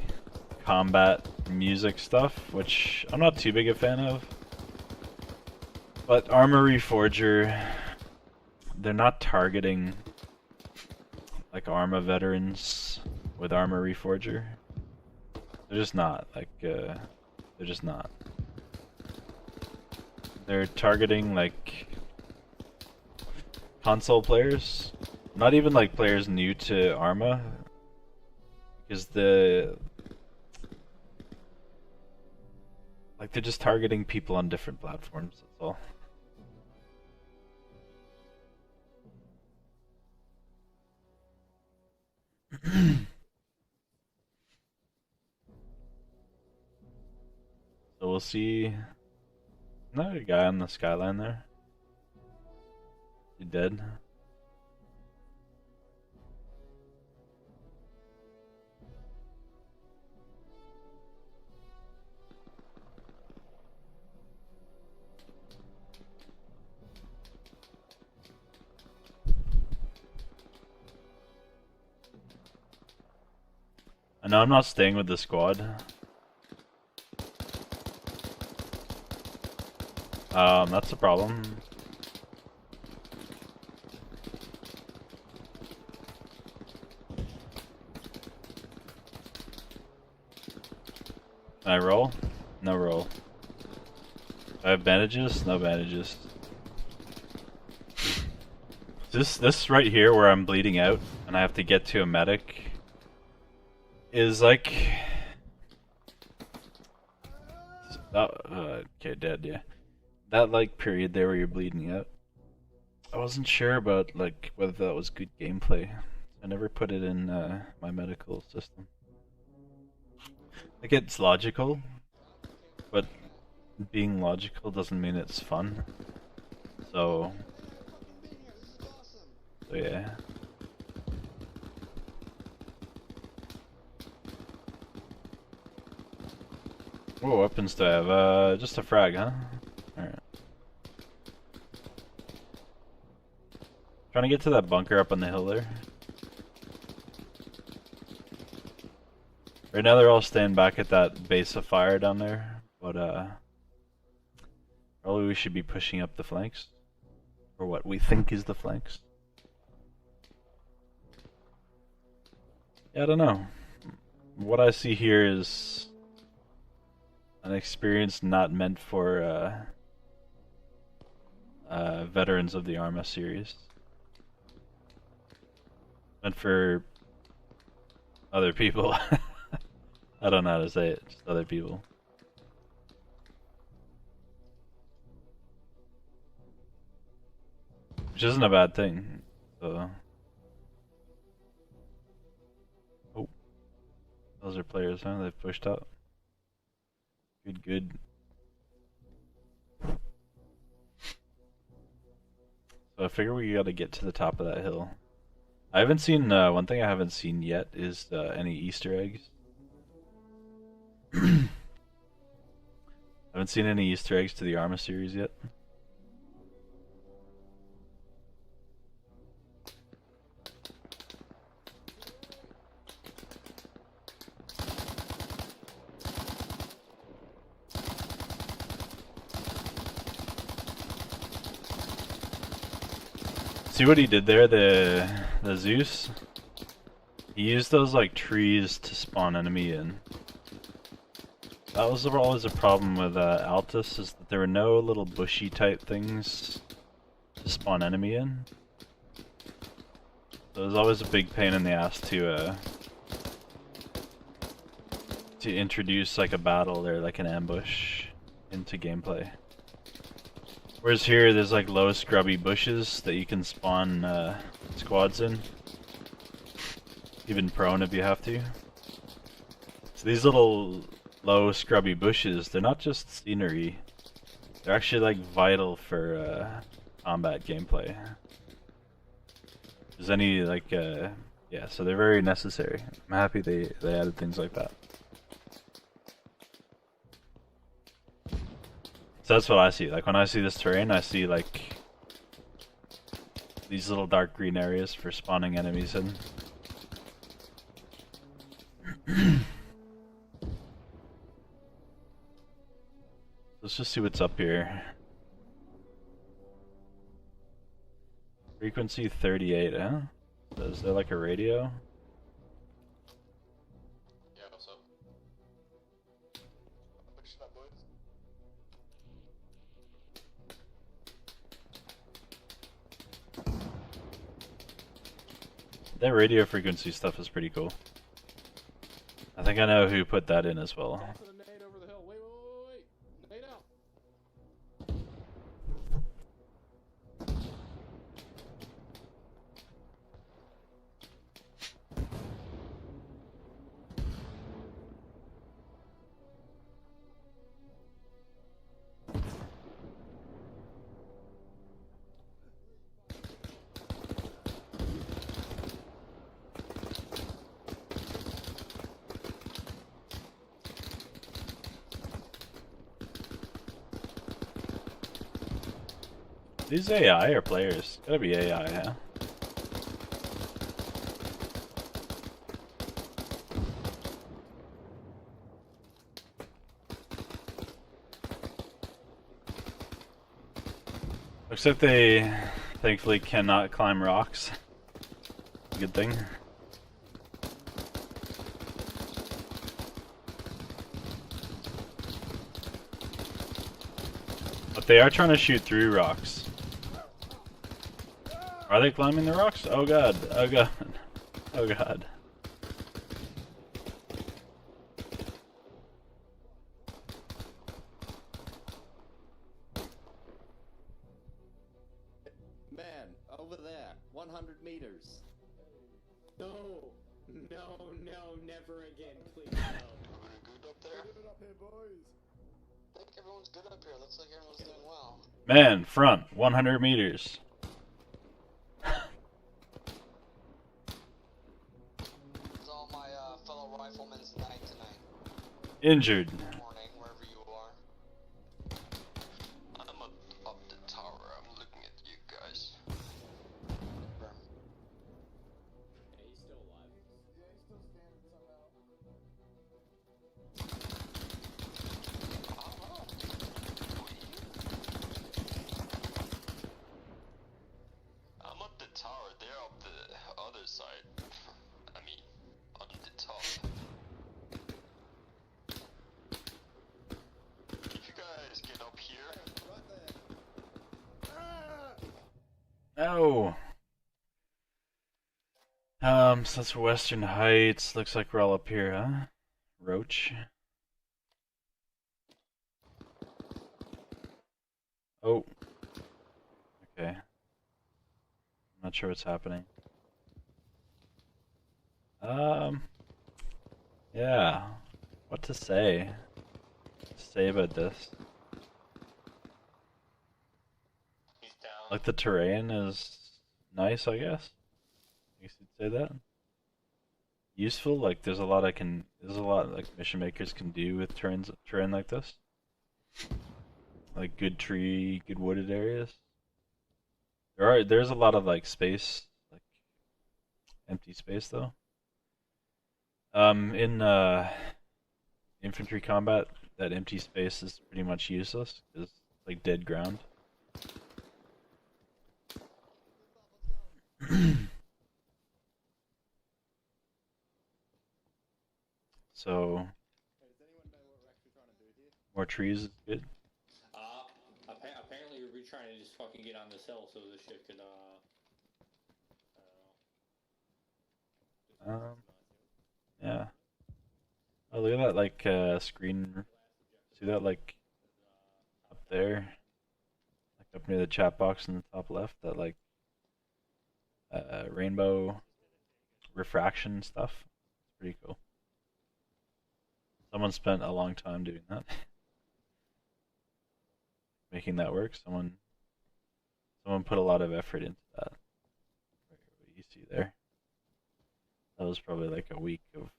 combat music stuff, which I'm not too big a fan of. But Arma Reforger, they're not targeting like Arma veterans with Arma Reforger. They're just not, like, they're just not. They're targeting, like, console players. Not even, like, players new to Arma. Because they're just targeting people on different platforms, that's all. So we'll see. Another guy on the skyline there. He dead? I know I'm not staying with the squad. That's a problem. Can I roll? No roll. Do I have bandages? No bandages. This right here where I'm bleeding out and I have to get to a medic is like... okay, dead, yeah. That like period there where you're bleeding out. I wasn't sure about like whether that was good gameplay. I never put it in my medical system. Like it's logical, but being logical doesn't mean it's fun. So yeah. What weapons do I have? Just a frag, huh? Alright. Trying to get to that bunker up on the hill there. Right now they're all staying back at that base of fire down there, but probably we should be pushing up the flanks. Or what we think is the flanks. Yeah, I don't know. What I see here is an experience not meant for veterans of the Arma series. Meant for other people. I don't know how to say it, just other people. Which isn't a bad thing, so... Oh. Those are players, huh? They've pushed up. Good, good. So I figure we gotta get to the top of that hill. I haven't seen, one thing I haven't seen yet is any Easter eggs. I haven't seen any Easter eggs to the Arma series yet. See what he did there, the Zeus? He used those like trees to spawn enemy in. That was always a problem with Altus, is that there were no little bushy type things to spawn enemy in. So it was always a big pain in the ass to introduce like a battle or like an ambush into gameplay. Whereas here there's like low scrubby bushes that you can spawn squads in. Even prone if you have to. So these little low scrubby bushes, they're not just scenery, they're actually like vital for combat gameplay. There's any like yeah, so they're very necessary. I'm happy they added things like that. So that's what I see. Like when I see this terrain, I see like these little dark green areas for spawning enemies in. Let's just see what's up here. Frequency 38, huh? So is there like a radio? Yeah, what's up? Push that, boys. That radio frequency stuff is pretty cool. I think I know who put that in as well. These AI or players? Gotta be AI, huh? Looks like they thankfully cannot climb rocks. Good thing. But they are trying to shoot through rocks. Are they climbing the rocks? Oh god, oh god, oh god. Man, over there, 100 meters. No, no, no, never again, please no. Everybody good up there? Good up here, boys. I think everyone's good up here. Looks like everyone's doing well. Man, front, 100 meters. It's all my fellow riflemen's night tonight. Injured. Morning, wherever you are. I'm up the tower. I'm looking at you guys. Yeah, he's still alive. Yeah, he's still standing somehow. I'm up the tower. They're up the other side. I mean, on the top. If you guys get up here. Oh. So that's Western Heights. Looks like we're all up here, huh? Roach. Oh. Okay. I'm not sure what's happening. Yeah. What to say? About this? He's down. Like the terrain is nice, I guess. I guess you'd say that. Useful. Like there's a lot like mission makers can do with terrain like this. Like good tree, good wooded areas. There's a lot of like space, like empty space though. In infantry combat, that empty space is pretty much useless. It's like dead ground. So more trees is good. Apparently we're trying to just fucking get on this hill so this shit could, Yeah. Oh, look at that, like, screen. See that, like, up there? Like, up near the chat box in the top left? That, like, rainbow refraction stuff? It's pretty cool. Someone spent a long time doing that. Making that work. Someone put a lot of effort into that. What you see there. That was probably like a week of,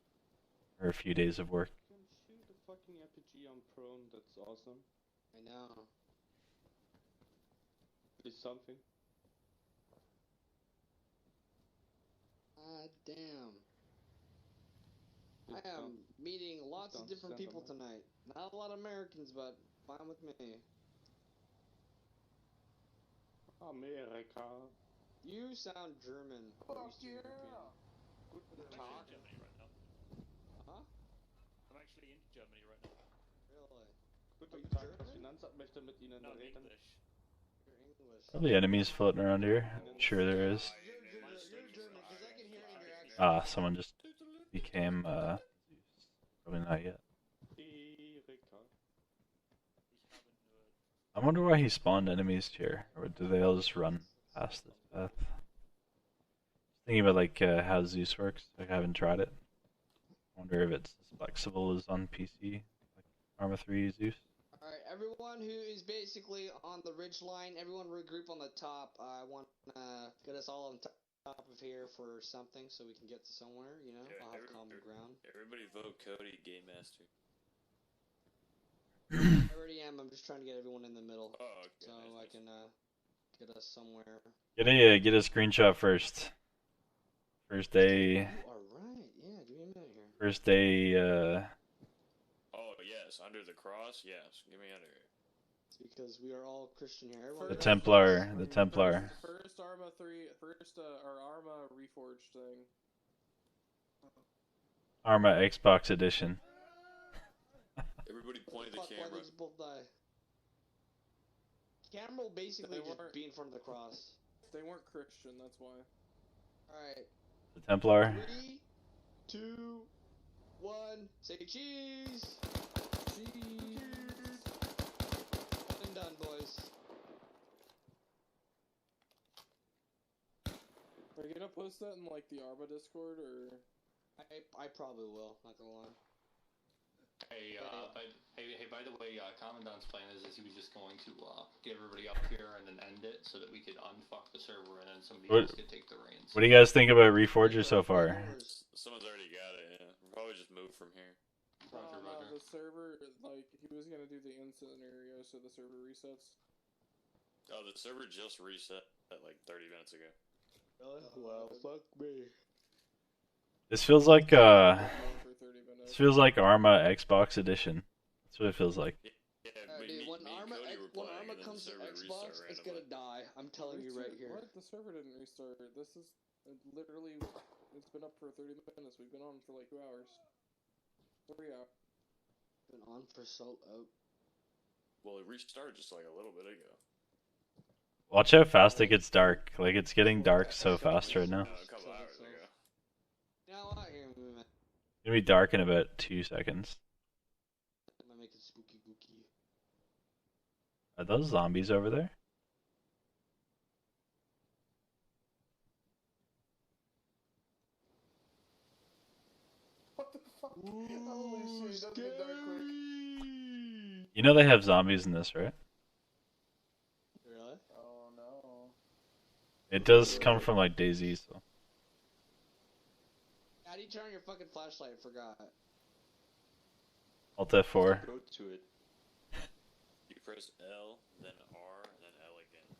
or a few days of work. You can shoot a fucking RPG on prone, that's awesome. I know. It's something. Damn. I am meeting lots of different people tonight. Not a lot of Americans, but fine with me. America. You sound German. Fuck yeah! Good talk. I'm actually in Germany right now. Huh? I'm actually in Germany right now. Really? Guten Tag, das Finanzamt möchte mit Ihnen No, reden. English. You're English. Probably enemies floating around here. I'm sure there is. You're German, because I can hear it in your accent. Someone just became, probably not yet. I wonder why he spawned enemies here, or do they all just run past this path? Thinking about like how Zeus works. Like I haven't tried it. I wonder if it's as flexible as on PC, like Arma 3 Zeus. Alright, everyone who is basically on the ridge line, everyone regroup on the top. I want to get us all on top of here for something so we can get to somewhere, you know? Yeah, I'll have common ground. Everybody vote Cody Game Master. I already am. I'm just trying to get everyone in the middle, so I can get us somewhere. Get a screenshot first. First day. You are right. Yeah, give me a minute here. First day. Oh yes, under the cross. Yes, get me under here. It's because we are all Christian here. The Templar. First Arma 3. First our Arma Reforged thing. Arma Xbox Edition. Everybody point at the camera. Why did you both die? Camera will basically They just weren't- be in front of the cross. They weren't Christian, that's why. Alright. The Templar. 3, 2, 1. Say cheese! Cheese! And done, boys. Are you gonna post that in like the Arma Discord or? I probably will, not gonna lie. Hey, by the way, Commandant's plan is he was just going to get everybody up here and then end it so that we could unfuck the server and then somebody else could take the reins. What do you guys think about Reforger so far? Someone's already got it, yeah. We'll probably just move from here. Roger, No, Roger. the server, like, he was gonna do the in scenario so the server resets. Oh, the server just reset like 30 minutes ago. Well, fuck me. This feels like For 30 minutes. this feels like Arma Xbox Edition. That's what it feels like. Yeah, Dude, when Arma comes to Xbox, it's gonna die. I'm telling you right here. What? The server didn't restart. This is literally, it's been up for 30 minutes. We've been on for like 2 hours. 3 hours. Been on for so Well, it restarted just like a little bit ago. Watch how fast it gets dark. Like, it's getting dark so fast right now. A couple hours ago. Now I hear movement. It's gonna be dark in about 2 seconds. I'm gonna make it spooky gooky. Are those zombies over there? What the fuck? Holy shit, that'd be dark quick. You know they have zombies in this, right? Really? Oh no. It does come from like DayZ, so. How do you turn on your fucking flashlight? I forgot. Alt F4. Go to it. You press L, then R, and then L again.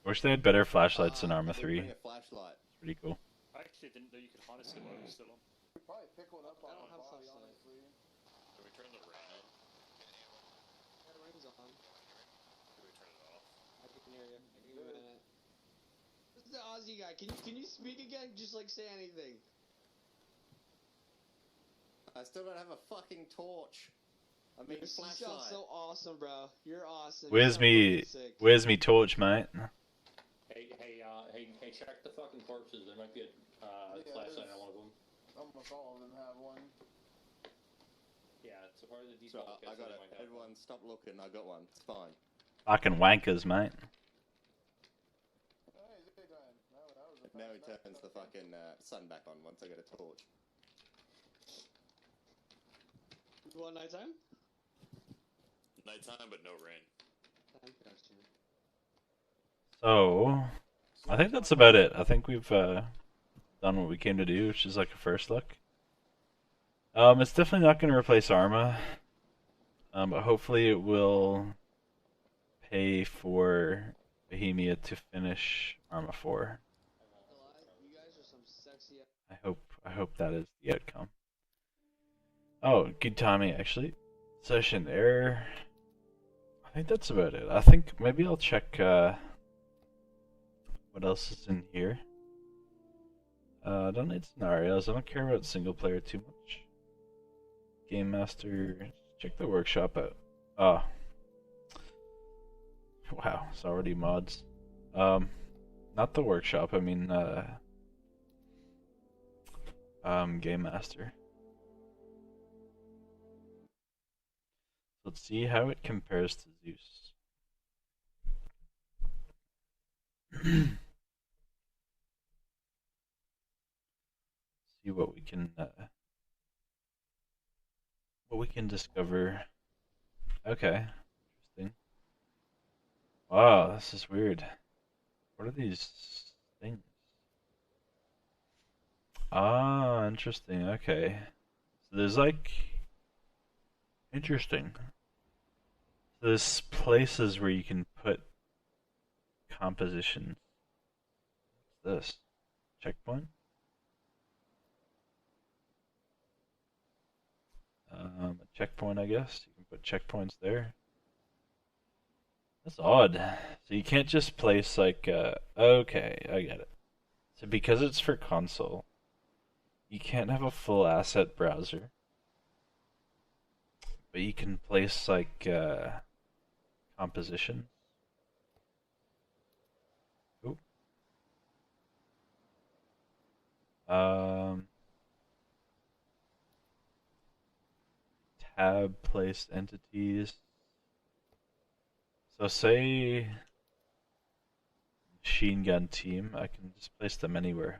Wish they had better flashlights in Arma 3. Bring a flashlight. It's pretty cool. I actually didn't know you could harness it while it was still on. We could probably pick one up on I don't the have box, flashlight. honestly. Can we turn the rain on? Yeah, the ring's on. Can we turn it off? I can hear you. Give me a minute. This is the Aussie guy. Can you speak again? Just like say anything. I still don't have a fucking torch. I mean, You sound flashlight. so awesome, bro. You're awesome. Where's You me? sound fucking sick. Where's me torch, mate? Hey, check the fucking corpses. There might be a flashlight on one of them. Almost all of them have one. Yeah, it's a part of the So default. I got it. Everyone, stop looking. I got one. It's fine. Fucking wankers, mate. Hey, is it done? No, that was a Now he fast turns the fucking sun back on once I get a torch. You want nighttime? Nighttime, but no rain. So, I think that's about it. I think we've done what we came to do, which is like a first look. It's definitely not going to replace Arma, but hopefully it will pay for Bohemia to finish Arma 4. You guys are some sexy. I hope that is the outcome. Oh, good timing actually. Session error. I think that's about it. I think maybe I'll check what else is in here. I don't need scenarios. I don't care about single player too much. Game Master. Check the workshop out. Oh. Wow, it's already mods. Not the workshop, I mean Game Master. Let's see how it compares to Zeus. See what we can discover. Okay, interesting. Wow, this is weird. What are these things? Ah, interesting. Okay, so there's like interesting. There's places where you can put compositions. What's this? Checkpoint? A checkpoint, I guess. You can put checkpoints there. That's odd. So you can't just place like, okay, I get it. So because it's for console, You can't have a full asset browser, but you can place like composition. Oop. Tab placed entities. So say machine gun team, I can just place them anywhere.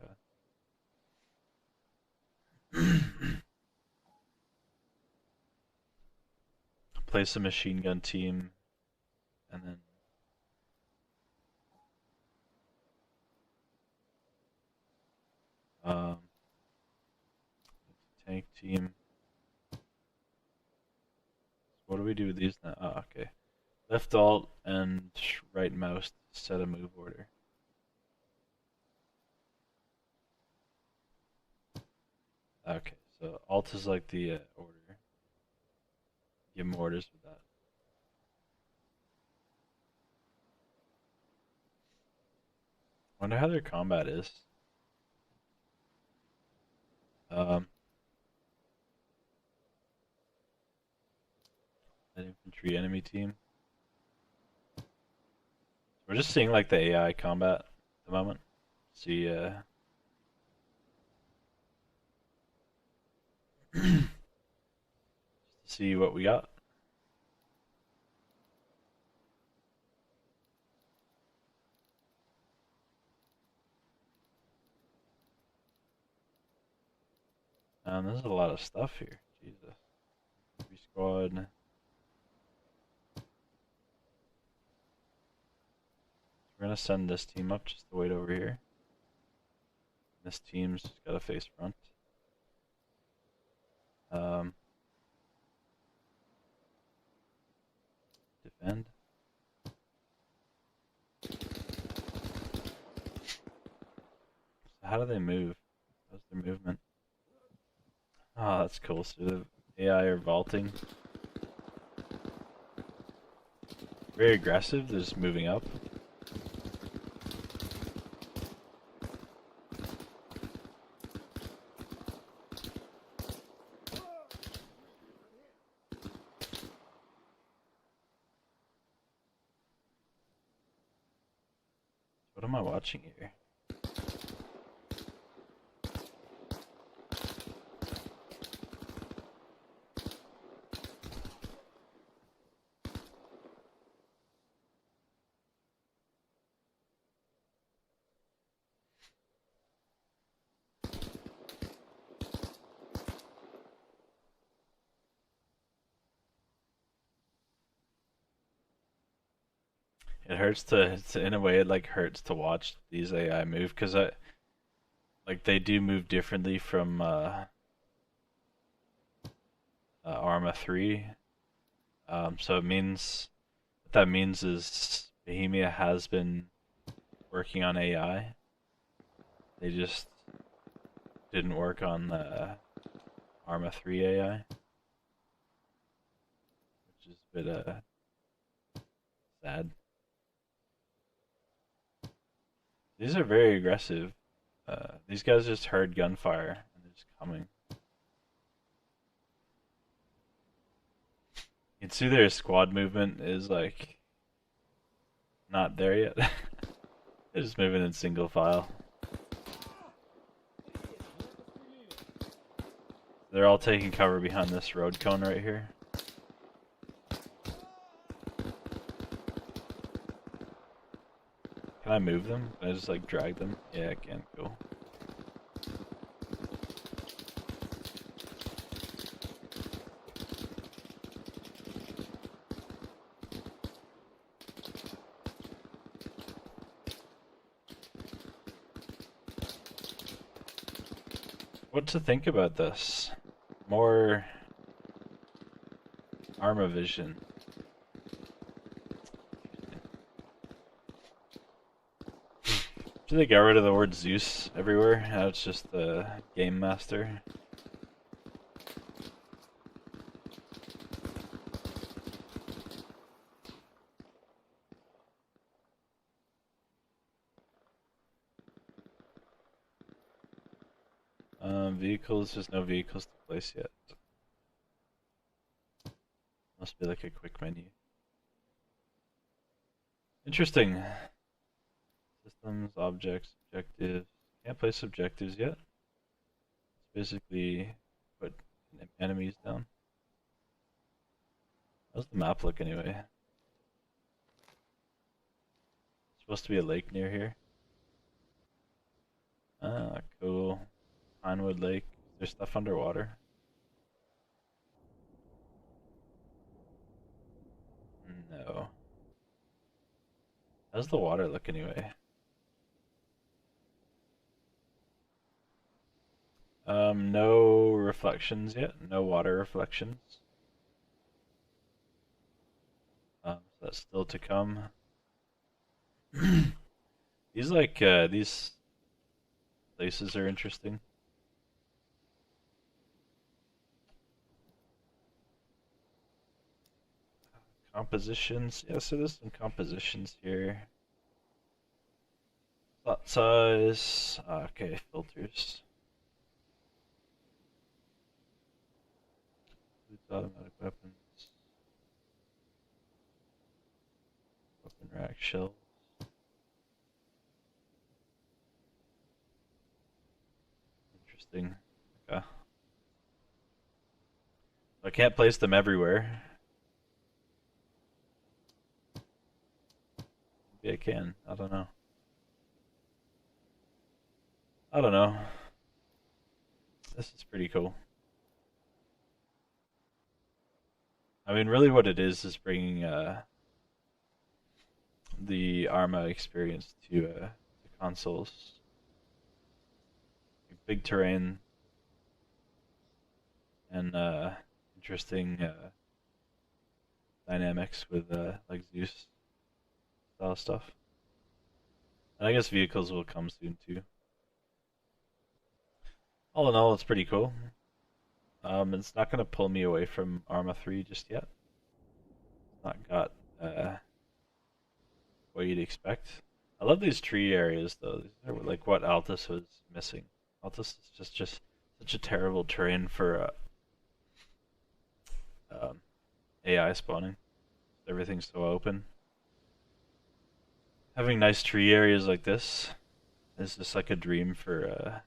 Place a machine gun team, and then tank team. What do we do with these now? Oh, okay. Left alt and right mouse to set a move order. Okay, so alt is like the order. Give them orders with that. Wonder how their combat is. An infantry enemy team. We're just seeing like the AI combat at the moment. See, see what we got. There's a lot of stuff here. Jesus. Squad. We're gonna send this team up just to wait over here. This team's just gotta face front. Defend. How do they move? How's their movement? Oh, that's cool. So the AI are vaulting. Very aggressive, they're just moving up. What am I watching here? It hurts to in a way it like hurts to watch these AI move because like they do move differently from Arma 3. So it means what that means is Bohemia has been working on AI. They just didn't work on Arma 3 AI, which is a bit sad. These are very aggressive. These guys just heard gunfire and they're just coming. You can see their squad movement is like not there yet. They're just moving in single file. They're all taking cover behind this road cone right here. Can I move them? Can I just like drag them? Yeah, I can. Cool. What to think about this? More Arma vision. Do they get rid of the word Zeus everywhere? Now it's just the game master. Vehicles, there's no vehicles to place yet. Must be like a quick menu. Interesting. Systems, objects, objectives. Can't place objectives yet. It's basically put enemies down. How's the map look anyway? Supposed to be a lake near here. Ah, cool. Pinewood Lake. There's stuff underwater. No. How's the water look anyway? No reflections yet. No water reflections. So that's still to come. These these places are interesting. Compositions. Yeah, so there's some compositions here. Plot size. Okay, filters. Automatic weapons. Weapon rack shells. Interesting. Okay. I can't place them everywhere. Maybe I can. I don't know. I don't know. This is pretty cool. I mean, really what it is bringing the Arma experience to consoles. Big terrain and interesting dynamics with like Zeus style stuff. And I guess vehicles will come soon too. All in all, it's pretty cool. It's not going to pull me away from Arma 3 just yet. It's not got what you'd expect. I love these tree areas though. These are like what Altus was missing. Altus is just such a terrible terrain for AI spawning. Everything's so open. Having nice tree areas like this is just like a dream for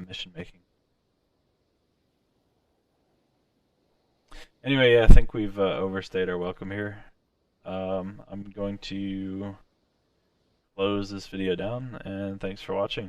mission making. Anyway, yeah, I think we've overstayed our welcome here. I'm going to close this video down, and thanks for watching.